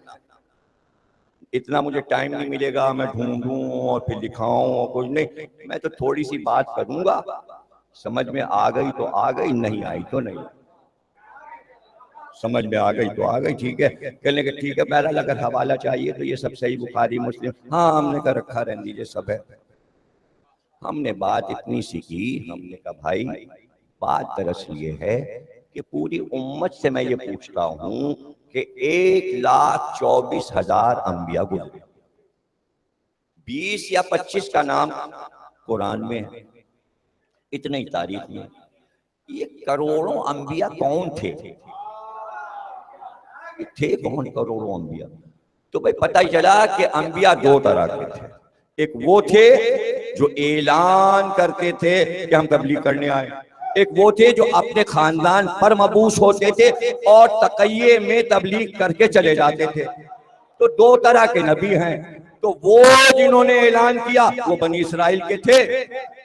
इतना मुझे टाइम नहीं मिलेगा, मैं ढूंढूं और फिर दिखाऊं और कुछ नहीं, मैं तो थोड़ी सी बात करूंगा, समझ में आ गई तो आ गई, नहीं आई तो नहीं, समझ में आ गई तो आ गई, ठीक है। कहने के ठीक है, बहरहाल अगर हवाला चाहिए तो ये सब सही बुखारी मुस्लिम, हाँ हमने कहा रखा रहने दीजिए सब है। हमने बात इतनी सी की, हमने कहा भाई बात दरअसल ये है कि पूरी उम्मत से मैं ये पूछता हूं कि 1,24,000 अंबिया गुजरे, 20 या 25 का नाम कुरान में है, इतनी तारीफ में, ये करोड़ों अंबिया कौन थे? थे कौन करोड़ों अंबिया? तो भाई पता ही चला कि अंबिया दो तरह के थे। एक वो थे जो ऐलान करते थे कि हम तबलीग करने आए, एक वो थे जो अपने खानदान पर मबूस होते थे और तक़िये में तबलीग करके चले जाते थे। तो दो तरह के नबी हैं। तो वो जिन्होंने ऐलान किया वो बनी इसराइल के थे।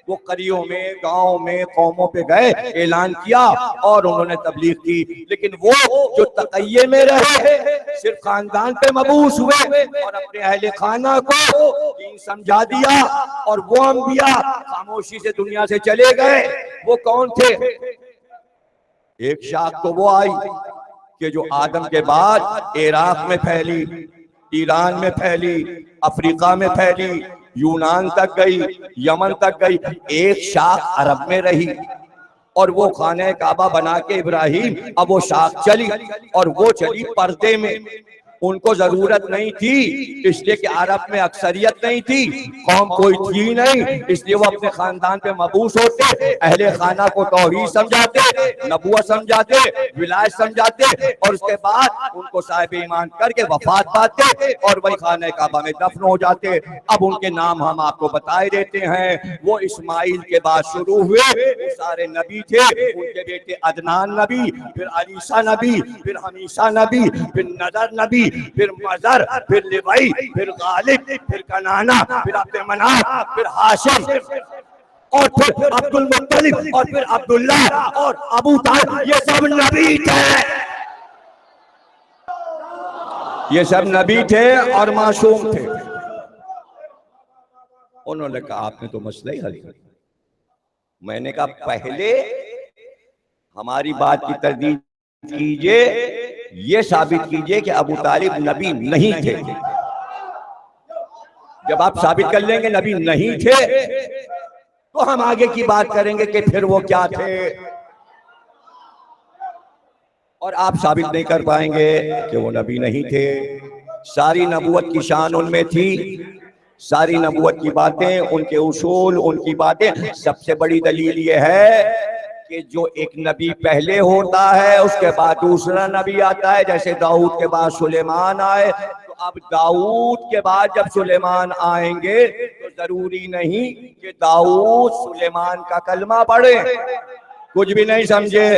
वो करियों में, गांव में, कौमों पे गए, ऐलान किया और उन्होंने तबलीग की। लेकिन वो जो तक़िये में रहे, सिर्फ खानदान पे मबूस हुए और अपने अहले खाना को दीन समझा दिया, और वो अंबिया खामोशी से दुनिया से चले गए। वो कौन थे? एक शाख तो वो आई कि जो आदम के बाद इराक में फैली, ईरान में फैली, अफ्रीका में फैली, यूनान तक गई, यमन तक गई। एक शाख अरब में रही और वो खाने काबा बना के इब्राहिम, अब वो शाख चली और वो चली पर्दे में। उनको जरूरत नहीं थी, इसलिए कि अरब में अक्सरियत नहीं थी, कौम कोई थी नहीं, इसलिए वो अपने खानदान पे मबूस होते, अहले खाना को तौहीद समझाते, नबुवत समझाते, विलायत समझाते, और उसके बाद उनको साहिब ईमान करके वफात पाते और वही खाने काबा में दफन हो जाते। अब उनके नाम हम आपको बताए देते हैं। वो इस्माइल के बाद शुरू हुए, वो सारे नबी थे। उनके बेटे अदनान नबी, फिर अलीसा नबी, फिर हमीसा नबी, फिर नदर नबी, फिर मजर, फिर लिवाई, फिर गालिब, फिर कनाना, फिर अब्द मनाफ, फिर हाशिम, और फिर अब्दुल मुत्तलिब, और फिर अब्दुल्ला और अबू तालिब। ये सब नबी थे, ये सब नबी थे और मासूम थे। उन्होंने कहा आपने तो मसला ही हल कर दिया। मैंने कहा पहले हमारी बात की तरदीद कीजिए, ये साबित कीजिए कि अबू तालिब नबी नहीं थे। जब आप साबित कर लेंगे नबी नहीं थे, तो हम आगे की बात करेंगे कि फिर वो क्या थे। और आप साबित नहीं कर पाएंगे कि वो नबी नहीं थे। सारी नबूवत की शान उनमें थी, सारी नबूवत की बातें, उनके उसूल, उनकी बातें। सबसे बड़ी दलील ये है कि जो एक नबी पहले होता है उसके बाद दूसरा नबी आता है। जैसे दाऊद के बाद सुलेमान आए, तो अब दाऊद के बाद जब सुलेमान आएंगे तो जरूरी नहीं कि दाऊद सुलेमान का कलमा पढ़े। कुछ भी नहीं समझे।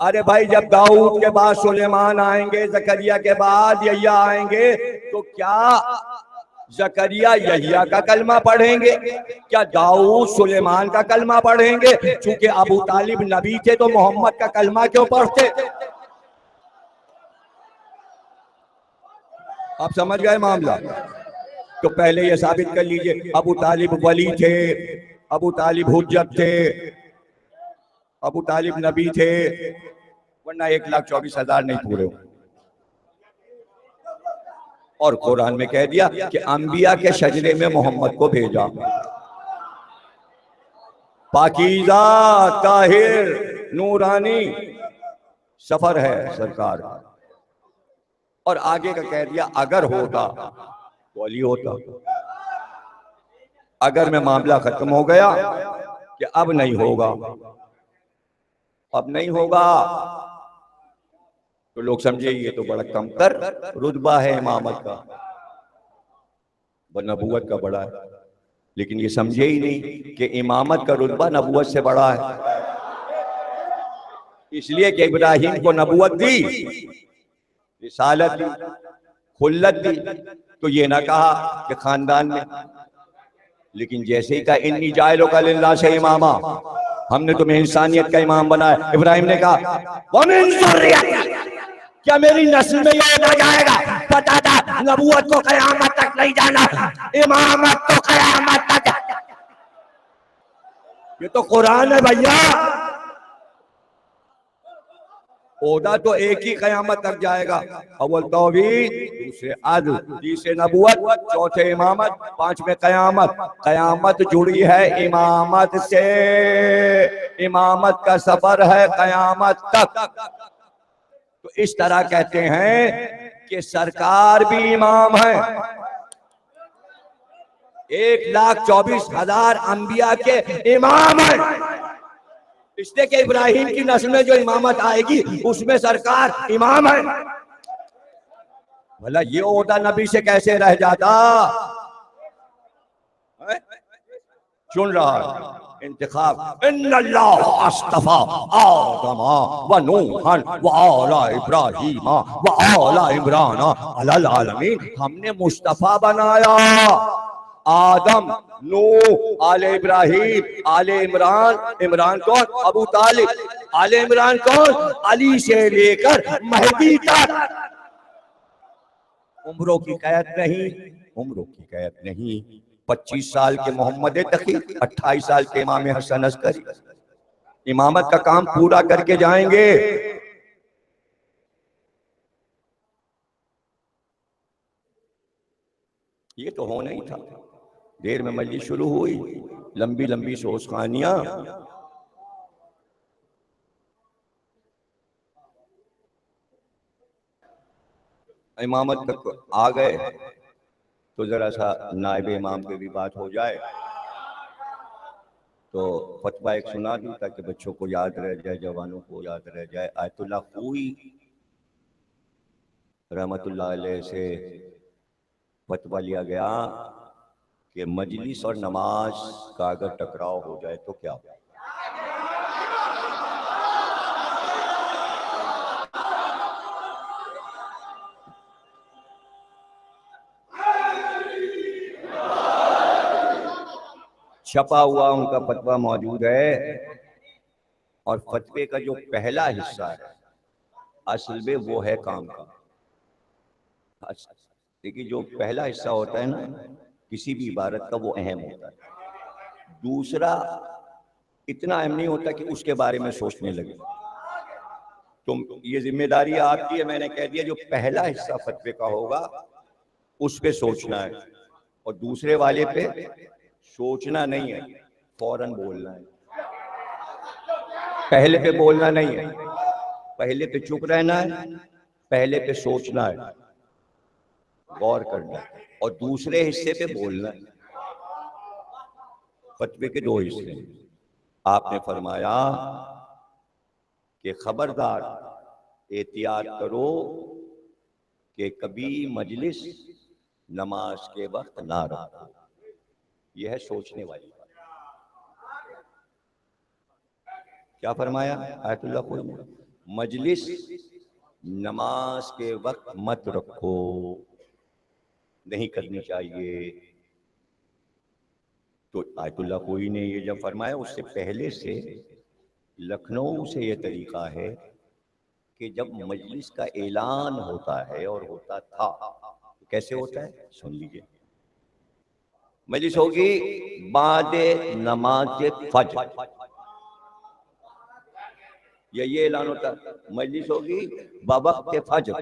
अरे भाई, जब दाऊद के बाद सुलेमान आएंगे, जकरिया के बाद यहिया आएंगे, तो क्या जकरिया यहिया का कलमा पढ़ेंगे? क्या दाऊद सुलेमान का कलमा पढ़ेंगे? चूंकि अबू तालिब नबी थे तो मोहम्मद का कलमा क्यों पढ़ते? आप समझ गए मामला? तो पहले ये साबित कर लीजिए अबू तालिब वली थे, अबू तालिब हुज्जत थे, अबू तालिब नबी थे, वरना 1,24,000 नहीं पूरे हो। और कुरान में कह दिया कि अंबिया के शजरे में मोहम्मद को भेजा। पाकीज़ा, ताहिर, नूरानी सफर है सरकार। और आगे का कह दिया अगर होता तो अली होता। अगर में मामला खत्म हो गया कि अब नहीं होगा, अब नहीं होगा, तो लोग समझे ये तो बड़ा कमतर रुतबा है इमामत का, वह नबूवत का बड़ा है। लेकिन ये समझे ही नहीं कि इमामत का रुतबा नबूवत से बड़ा है। इसलिए कि इब्राहिम को नबूवत दी, रिसालत दी, खुल्लत दी, तो ये ना कहा कि खानदान में। लेकिन जैसे ही कहा इन्नी जाइलो का लिल्लाह से इमामा, हमने तुम्हें इंसानियत का इमाम बनाया। इब्राहिम ने कहा क्या मेरी नस्ल में ये ना जाएगा? पता था नबूवत को कयामत तक नहीं जाना, इमामत तो कयामत तक। ये तो कुरान है भैया। ओदा तो एक ही कयामत तक जाएगा। अव्वल तौहीद, दूसरे अदल, तीसरे नबूवत, चौथे इमामत, पांचवें कयामत। कयामत जुड़ी है इमामत से, इमामत का सफर है कयामत तक। तो इस तरह कहते हैं कि सरकार भी इमाम है। 1,24,000 अंबिया के इमाम है। इसलिए कि इब्राहिम की नस्ल में जो इमामत आएगी उसमें सरकार इमाम है। भला ये ओहदा नबी से कैसे रह जाता? चुन रहा है इंतखाब। इन्नल्लाह अस्तफा आदमा व नूहन व आला इब्राहीमा व आला इमराना अलल आलमीन। हमने मुस्तफा बनाया आदम, नूह, आले इब्राहिम, आले इमरान। इमरान कौन? अबू तालिब। आले इमरान कौन? अली से लेकर महदी तक। उम्रों की कैद नहीं, उम्रों की कैद नहीं। 25 साल के मोहम्मद तकी, 28 साल के इमाम हसन अस्करी इमामत का काम पूरा करके जाएंगे। ये तो होना ही था। देर में मजलिस शुरू हुई, लंबी लंबी सोचखानियां। इमामत तक आ गए तो जरा सा नायब इमाम पे भी बात हो जाए। तो फतवा एक सुना दूं ताकि बच्चों को याद रह जाए, जवानों को याद रह जाए। आयतुल्लाह खूई रहमतुल्लाह अलैह से फतवा लिया गया कि मजलिस और नमाज का अगर टकराव हो जाए तो क्या हो। छपा हुआ उनका फतवा मौजूद है। और फतवे का जो पहला हिस्सा है असल में वो है काम का। देखिए जो पहला हिस्सा होता है ना किसी भी इबारत का, वो अहम होता है। दूसरा इतना अहम नहीं होता कि उसके बारे में सोचने लगे। तो ये जिम्मेदारी आपकी है। मैंने कह दिया जो पहला हिस्सा फतवे का होगा उस पे सोचना है, और दूसरे वाले पे सोचना नहीं है, फौरन बोलना है। पहले पे बोलना नहीं है, पहले पे चुप रहना है, पहले पे सोचना है, गौर करना है, और दूसरे हिस्से पे बोलना है। फतवे के दो हिस्से हैं। आपने फरमाया कि खबरदार एहतियात करो कि कभी मजलिस नमाज के वक्त ना रखो। यह है सोचने वाली बात। क्या फरमाया आयतुल्लाह कोई ने? मजलिस नमाज के वक्त मत रखो, नहीं करनी चाहिए। तो आयतुल्लाह कोई ने ये जब फरमाया, उससे पहले से लखनऊ से ये तरीका है कि जब मजलिस का ऐलान होता है, और होता था, तो कैसे होता है सुन लीजिए। मजलिस होगी बाद नमाज फज्र, ये ऐलान होता है। मजलिस होगी बवक्त फज्र।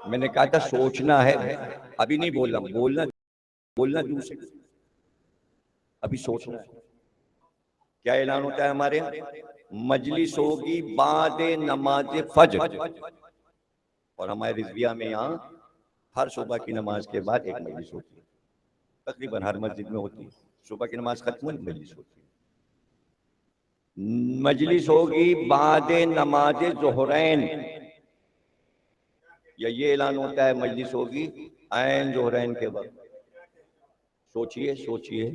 मैंने कहा था सोचना है, अभी नहीं बोलना, बोलना बोलना दूसरे, अभी सोचना है। क्या ऐलान होता है हमारे यहाँ? मजलिस होगी बाद नमाज फज्र। और हमारे रिजविया में यहाँ हर सुबह की नमाज के बाद एक मजलिस होती है, तकरीबन हर मस्जिद में होती है। सुबह की नमाज खत्म हुई, मजलिस होती है। मजलिस होगी बाद नमाज ज़ोहरैन, या ये ऐलान होता है मजलिस होगी ऐन ज़ोहरैन के वक्त। सोचिए सोचिए,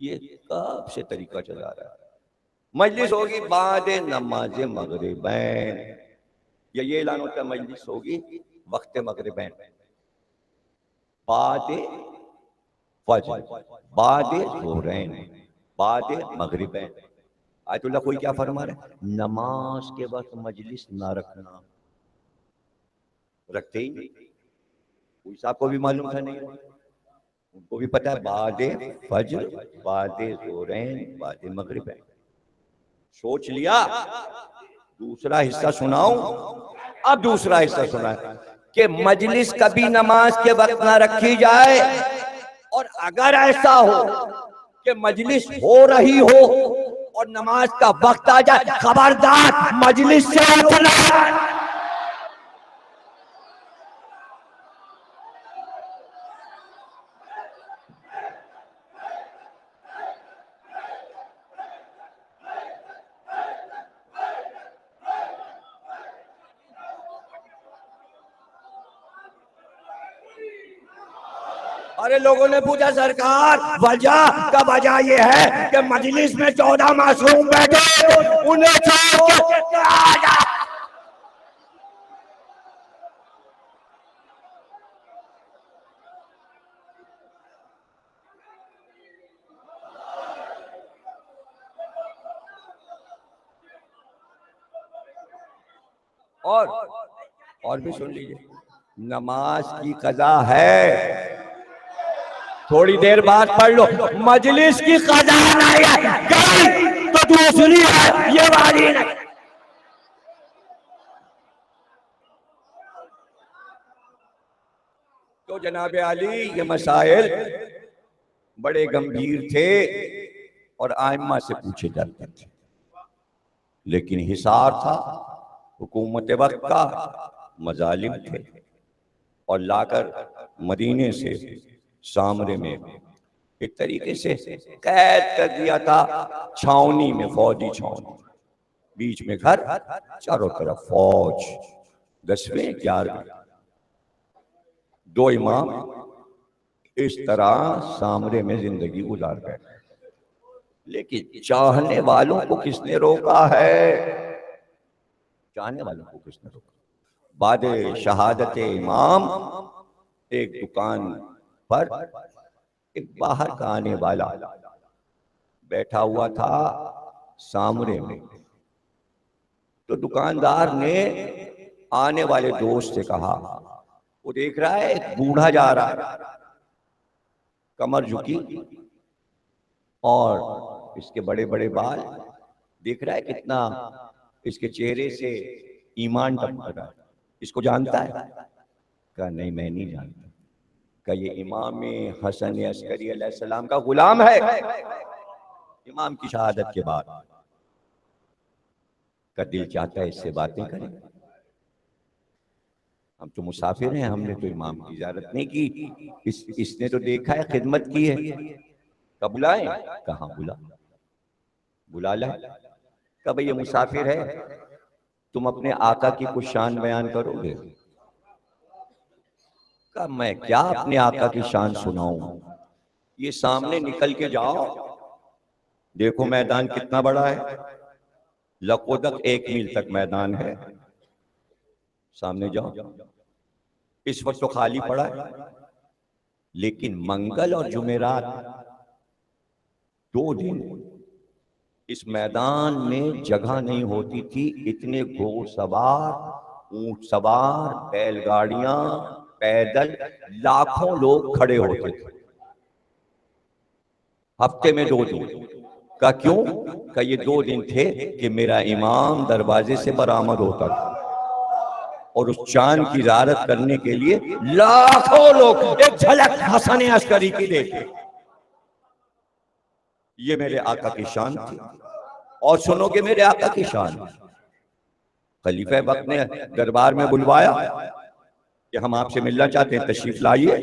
ये कब से तरीका चला रहा है। मजलिस होगी बाद नमाज मगरिबैन, या ये ऐलान होता है मजलिस होगी वक्त मगरिबैन, बाद फज्र, बाद ज़ोहरैन, बाद मगरिबैन। आयतुल्लाह कोई क्या फरमा रहे? नमाज के वक्त मजलिस ना रखना। रखते ही नहीं, कोई साहब को भी मालूम था नहीं, उनको भी पता है बाद फज्र, बाद ज़ोहरैन, बाद मगरिबैन। सोच लिया। दूसरा हिस्सा सुनाऊं? अब दूसरा हिस्सा सुना है कि मजलिस कभी नमाज के वक्त ना रखी जाए, और अगर ऐसा हो कि मजलिस हो रही हो और नमाज का वक्त आ जाए, खबरदार मजलिस से उठना। अरे लोगों ने पूछा सरकार वजह का, वजह ये है कि मजलिस में 14 मासूम बैठे, उन्हें छोड़ के कितने आ जा। और भी सुन लीजिए, नमाज की कज़ा है, थोड़ी देर बाद पढ़ लो। मजलिस की कज़ा नहीं है, गई तो दूसरी है, ये वाली नहीं। तो जनाब आली ये मसाइल बड़े गंभीर थे और आइम्मा से पूछे जाते थे, लेकिन हिसार था, हुकूमत वक्त का, मजालिम थे, और लाकर मदीने से सामरे में एक तरीके से कैद कर दिया था, छावनी में, फौजी छावनी, बीच में घर, चारों तरफ फौज, 10वें 11वें, 2 इमाम इस तरह सामरे में जिंदगी गुजार गए। लेकिन चाहने वालों को किसने रोका है? चाहने वालों को किसने रोका? बाद शहादत इमाम एक दुकान पर एक बाहर का आने वाला बैठा हुआ था सामने में। तो दुकानदार ने आने वाले दोस्त से कहा, वो देख रहा है एक बूढ़ा जा रहा है, कमर झुकी और इसके बड़े बड़े बाल, देख रहा है कितना इसके चेहरे से ईमान टपक रहा है, इसको जानता है? कहा नहीं मैं नहीं जानता। कहा ये इमाम हसन अस्करी अलैहिस्सलाम का गुलाम है। इमाम की शहादत के बाद का दिल चाहता है इससे बातें करें। हम तो मुसाफिर हैं, हमने तो इमाम की इजाजत नहीं की, इसने तो देखा है, खिदमत की है, कब बुलाएं? कहाँ बुला लाए। कब ये मुसाफिर है, तुम अपने आका की कुछ शान बयान करोगे? कहा मैं क्या अपने आका की शान सुनाऊं, ये सामने निकल के जाओ, देखो मैदान कितना बड़ा है, लकोदक 1 मील तक मैदान है, सामने जाओ। इस वक्त तो खाली पड़ा है, लेकिन मंगल और जुमेरात 2 दिन इस मैदान में जगह नहीं होती थी, इतने घोड़सवार, ऊंट सवार, बैलगाड़ियां, पैदल लाखों लोग खड़े होते थे। हफ्ते में 2 दिन। का क्यों? का ये 2 दिन थे कि मेरा इमाम दरवाजे से बरामद होता था और उस चांद की ज़ियारत करने के लिए लाखों लोग एक झलक हसन अस्करी की देखे। ये मेरे आका की शान थी। और सुनोगे मेरे आका की शान, खलीफा वक्त ने दरबार में बुलवाया कि हम आपसे मिलना चाहते हैं, तशरीफ लाइए।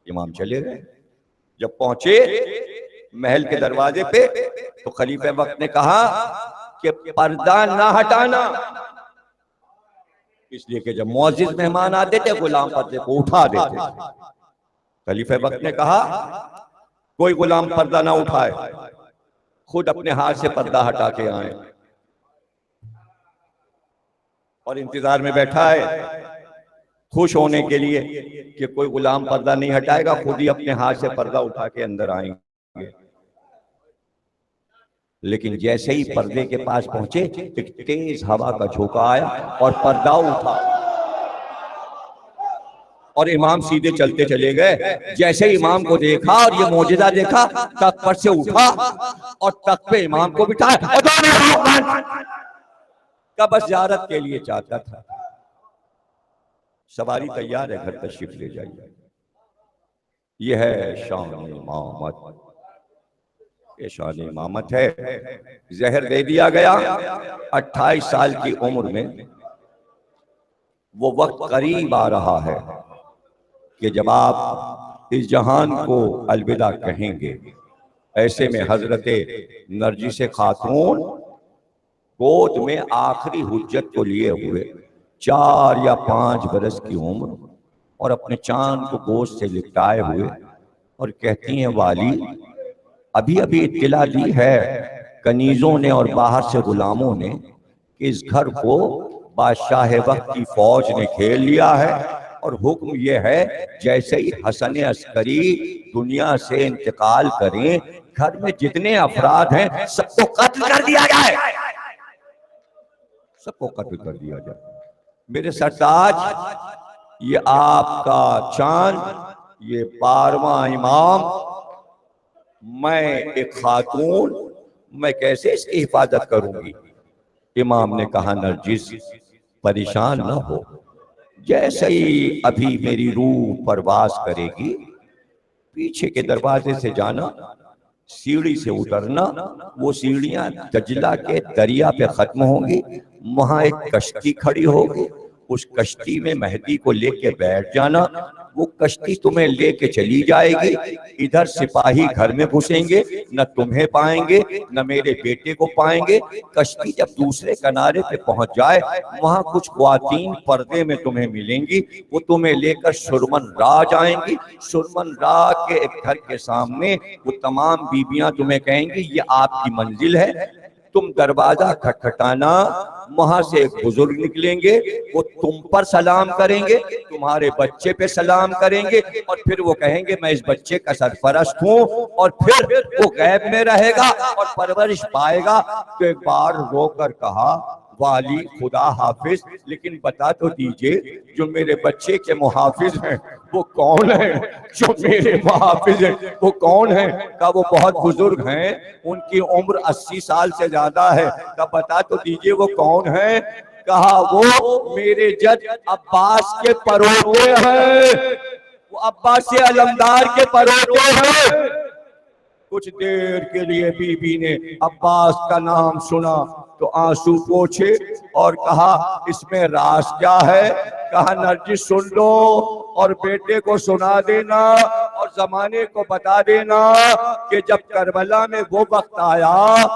इमाम चले गए। जब पहुंचे महल के दरवाजे पे तो खलीफा वक्त ने कहा कि पर्दा ना हटाना, इसलिए कि जब मुअज्जिज मेहमान आते थे गुलाम पर्दे को उठा देते थे। खलीफा वक्त ने कहा कोई गुलाम पर्दा ना उठाए, खुद अपने हाथ से पर्दा हटा के आए, और इंतजार में बैठा है खुश होने के लिए कि कोई गुलाम पर्दा नहीं हटाएगा, खुद ही अपने हाथ से पर्दा उठा के अंदर आएंगे। लेकिन जैसे ही पर्दे के पास पहुंचे एक तेज हवा का झोंका आया और पर्दा उठा और इमाम सीधे चलते चले गए। जैसे इमाम को देखा और ये मौजज़ा देखा, तख्त पर से उठा और तख्त पे इमाम को बिठाया और का बस ज़ियारत के लिए चाहता था। सवारी तैयार है, घर तशरीफ ले जाइए। यह है शान इमामत, ये शान इमामत है। जहर दे दिया गया 28 साल की उम्र में। वो वक्त करीब आ रहा है कि जब आप इस जहान को अलविदा कहेंगे। ऐसे में हजरते नरजिस खातून गोद में आखिरी हुज्जत को लिए हुए 4 या 5 बरस की उम्र और अपने चांद को गोश्त से लिपटाए हुए, और कहती हैं वाली अभी अभी इत्तिला दी है कनीजों ने और बाहर से गुलामों ने कि इस घर को बादशाह वक्त की फौज ने घेर लिया है, और हुक्म यह है जैसे ही हसन अस्करी दुनिया से इंतकाल करें, घर में जितने अफराद हैं सबको कत्ल कर दिया जाए, सबको कत्ल कर दिया जाए। मेरे सरताज, ये आपका चांद, ये 12वां इमाम, मैं एक खातून, मैं कैसे इसकी हिफाजत करूंगी? इमाम ने कहा नरजिस परेशान न हो, जैसे ही अभी मेरी रूह परवाज करेगी, पीछे के दरवाजे से जाना, सीढ़ी से उतरना, वो सीढ़ियां दजला के दरिया पे खत्म होंगी, वहां एक कश्ती खड़ी होगी, उस कश्ती में मेहदी को लेके बैठ जाना, वो कश्ती तुम्हें लेके चली जाएगी, इधर सिपाही घर में घुसेंगे, न तुम्हें पाएंगे न मेरे बेटे को पाएंगे। कश्ती जब दूसरे किनारे पे पहुंच जाए, वहां कुछ ख्वातीन पर्दे में तुम्हें मिलेंगी, वो तुम्हें लेकर सुरमन राह जाएंगी। सुरमन राह के एक घर के सामने वो तमाम बीबियां तुम्हें कहेंगी ये आपकी मंजिल है, तुम दरवाजा खटखटाना, वहां से एक बुजुर्ग निकलेंगे, वो तुम पर सलाम करेंगे, तुम्हारे बच्चे पे सलाम करेंगे, और फिर वो कहेंगे मैं इस बच्चे का सरपरस्त हूँ, और फिर वो गैब में रहेगा और परवरिश पाएगा। तो एक बार रोकर कहा वाली खुदा हाफिज, लेकिन बता तो दीजिए जो मेरे बच्चे के मुहाफिज हैं वो कौन है? जो मेरे मुहाफिज हैं वो कौन है? का वो बहुत बुजुर्ग हैं, उनकी उम्र 80 साल से ज्यादा है। का बता तो दीजिए वो कौन है? कहा वो मेरे जज अब्बास के परोते हैं, वो अब्बास से अलमदार के परोते हैं। कुछ देर के लिए बीबी ने अब्बास का नाम सुना तो आंसू पोंछे और कहा इसमें राज क्या है? कहा नरजिस सुन लो और बेटे को सुना देना और जमाने को बता देना कि जब करबला में वो वक्त आया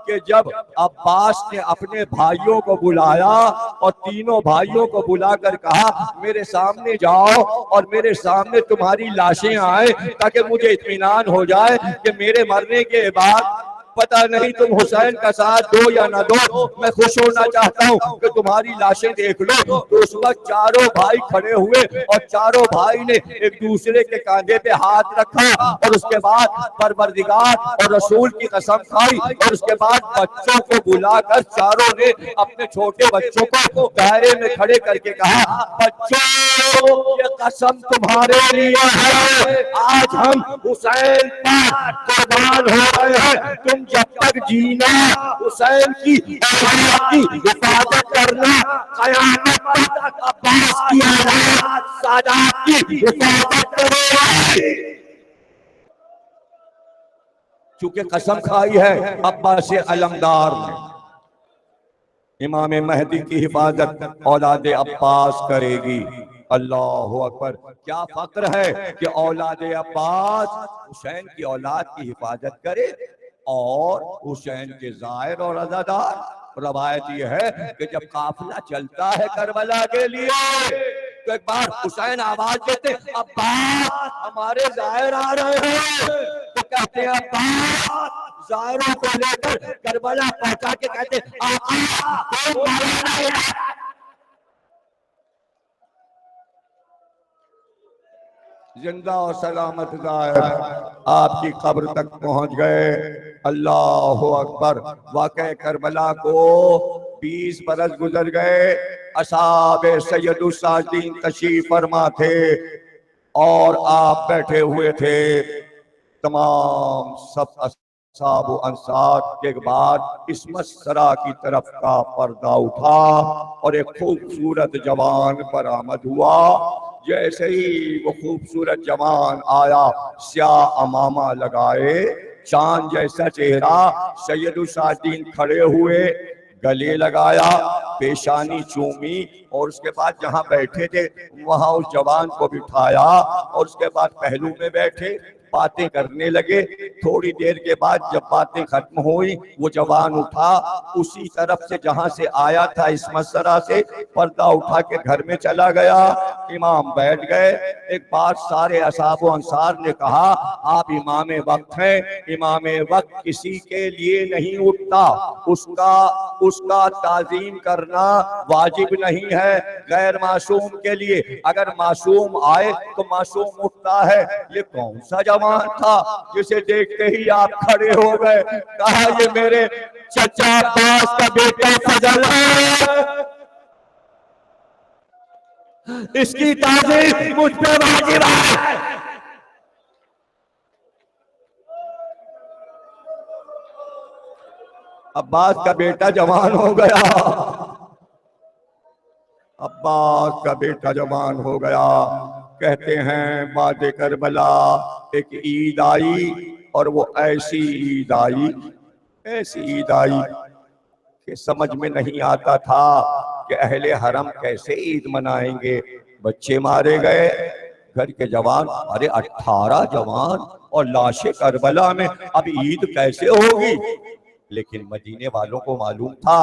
कि जब अब्बास ने अपने भाइयों को बुलाया और तीनों भाइयों को बुलाकर कहा मेरे सामने जाओ और मेरे सामने तुम्हारी लाशें आए ताकि मुझे इत्मीनान हो जाए कि मेरे मरने के बाद पता नहीं तुम हुसैन का साथ दो या ना दो, मैं खुश होना चाहता हूँ कि तुम्हारी लाशें देख लो। तो उस वक्त चारों भाई खड़े हुए और चारों भाई ने एक दूसरे के कांधे पे हाथ रखा और उसके बाद परवरदिगार और रसूल की कसम खाई और उसके बाद बच्चों को बुलाकर चारों ने अपने छोटे बच्चों को दायरे में खड़े करके कहा बच्चों ये कसम तुम्हारे लिए है, आज हम हुसैन पर कुर्बान हो रहे हैं। तुम जब तक जीना हुसैन की हिफाजत करना, कयामत तक अब्बास की औलाद सादात की हिफाजत करोगे। चूंकि कसम खाई है अब्बास अलमदार ने, इमाम महदी की हिफाजत औलाद अब्बास करेगी। अल्लाह अकबर। क्या फक्र है कि औलाद अब्बास हुसैन की औलाद की हिफाजत करे और हुसैन के जाहिर और अज़ादार। रवायत यह है कि जब काफिला चलता है करबला के लिए तो एक बार हुसैन आवाज देते अब्बास हमारे जाहिर आ रहे हैं, तो कहते हैं अब्बास जाहिरों को लेकर करबला पहुंचा के कहते जिंदा और सलामत जाहिर आपकी कब्र तक पहुंच गए। अल्लाह अकबर। वाक़या करबला को 20 बरस गुजर गए। असहाबे सैयदुल साजिदीन तशरीफ फरमा थे और आप बैठे हुए थे। तमाम सब असहाब अंसार के बाद इस मस्सरा की तरफ का पर्दा उठा और एक खूबसूरत जवान बरामद हुआ। जैसे ही वो खूबसूरत जवान आया, स्याह अमामा लगाए, चांद जैसा चेहरा, सैयदुल साजिदीन खड़े हुए, गले लगाया, पेशानी चूमी और उसके बाद जहां बैठे थे वहां उस जवान को बिठाया और उसके बाद पहलू में बैठे, बातें करने लगे। थोड़ी देर के बाद जब बातें खत्म हुई, वो जवान उठा, उसी तरफ से जहां से आया था इस मसरा से, पर्दा उठा के घर में चला गया। इमाम बैठ गए। एक बार सारे असहाब व अंसार ने कहा, आप इमाम वक्त हैं, इमाम वक्त किसी के लिए नहीं उठता, उसका उसका ताजीम करना वाजिब नहीं है, गैर मासूम के लिए। अगर मासूम आए तो मासूम उठता है। ये कौन सा जवान था जिसे देखते ही आप खड़े हो गए? कहा, ये मेरे चचा अब्बास का बेटा फजल है, इसकी ताजीम मुझ पे वाजिब है। अब्बास का बेटा जवान हो गया, अब्बास का बेटा जवान हो गया। कहते हैं बाद करबला एक ईद आई, और वो ऐसी ईद आई, ऐसी ईद आई कि समझ में नहीं आता था कि अहले हरम कैसे ईद मनाएंगे। बच्चे मारे गए, घर के जवान, अरे 18 जवान और लाशें करबला में, अब ईद कैसे होगी? लेकिन मदीने वालों को मालूम था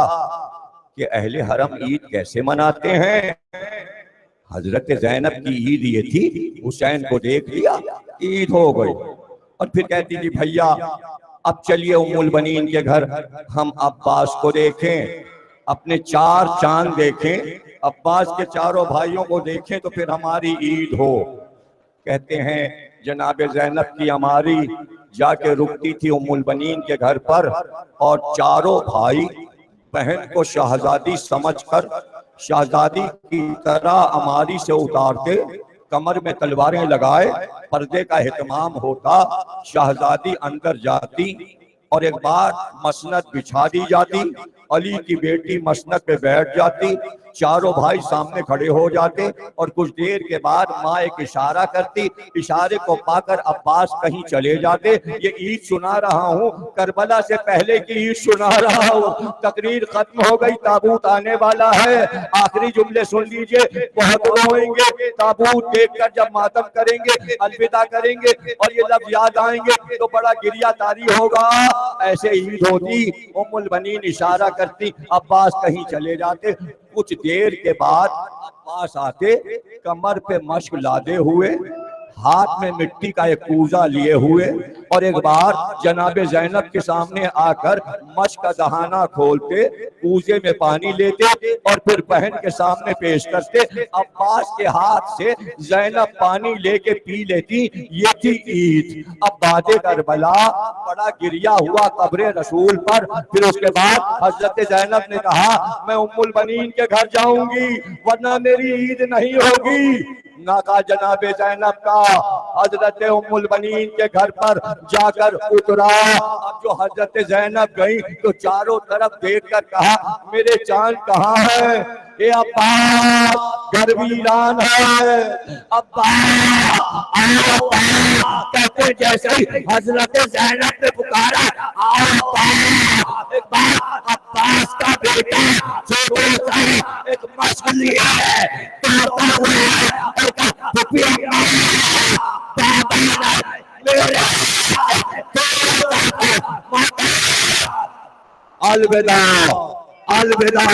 कि अहले हरम ईद कैसे मनाते हैं। हजरत ज़ैनब की ईद ये थी, हुसैन को देख लिया, ईद हो गई। और फिर कहती थी, भैया अब चलिए उम्मुल बनीन के घर, हम अब्बास को देखें, अपने 4 चांद देखें, अब्बास के चारों भाइयों को देखें तो फिर हमारी ईद हो। कहते हैं जनाब ज़ैनब की हमारी जाके रुकती थी उम्मुल बनीन के घर पर, और चारों भाई बहन को शहजादी समझकर शहजादी की तरह अमारी से उतारते, कमर में तलवारें लगाए, पर्दे का एहतमाम होता, शहजादी अंदर जाती और एक बार मसनद बिछा दी जाती, अली की बेटी मसनद पे बैठ जाती, चारों भाई सामने खड़े हो जाते, और कुछ देर के बाद माँ एक इशारा करती, इशारे को पाकर अब्बास कहीं चले जाते। ये ईद सुना रहा हूँ, करबला से पहले की ईद सुना रहा हूँ। तकरीर खत्म हो गई, ताबूत आने वाला है, आखिरी जुमले सुन लीजिए, बहुत रोएंगे। ताबूत देखकर जब मातम करेंगे, अलविदा करेंगे और ये लफ्ज याद आएंगे तो बड़ा गिरिया तारी होगा। ऐसे ईद होती, उम्मुल बनीन इशारा करती, अब्बास कहीं चले जाते। कुछ देर के बाद अब्बास आते, कमर पे मश्क लादे हुए, हाथ में मिट्टी का एक कूजा लिए हुए, और एक बार जनाब ज़ैनब के सामने आकर मश्क का दहाना खोलते, कूजे में पानी लेते और फिर बहन के सामने पेश करते। अब्बास के हाथ से ज़ैनब पानी लेके पी लेती। ये थी ईद। अब बादे करबला बड़ा गिरिया हुआ कब्रे रसूल पर। फिर उसके बाद हजरत ज़ैनब ने कहा, मैं उम्मुल बनीन के घर जाऊंगी वरना मेरी ईद नहीं होगी। नाका जनाबे ज़ैनब का हजरत उम्मुल बनीन के घर पर जाकर उतरा। अब जो हजरत ज़ैनब गई तो चारों तरफ देखकर कहा, मेरे चांद कहाँ है? ये अब्बास, घर वीरान है। अब्बास कहते जैसे ही हजरत ज़ैनब ने पुकारा, अब्बास का बेटा छोटा सा एक मश्क लिया है, अलविदा, अलविदा,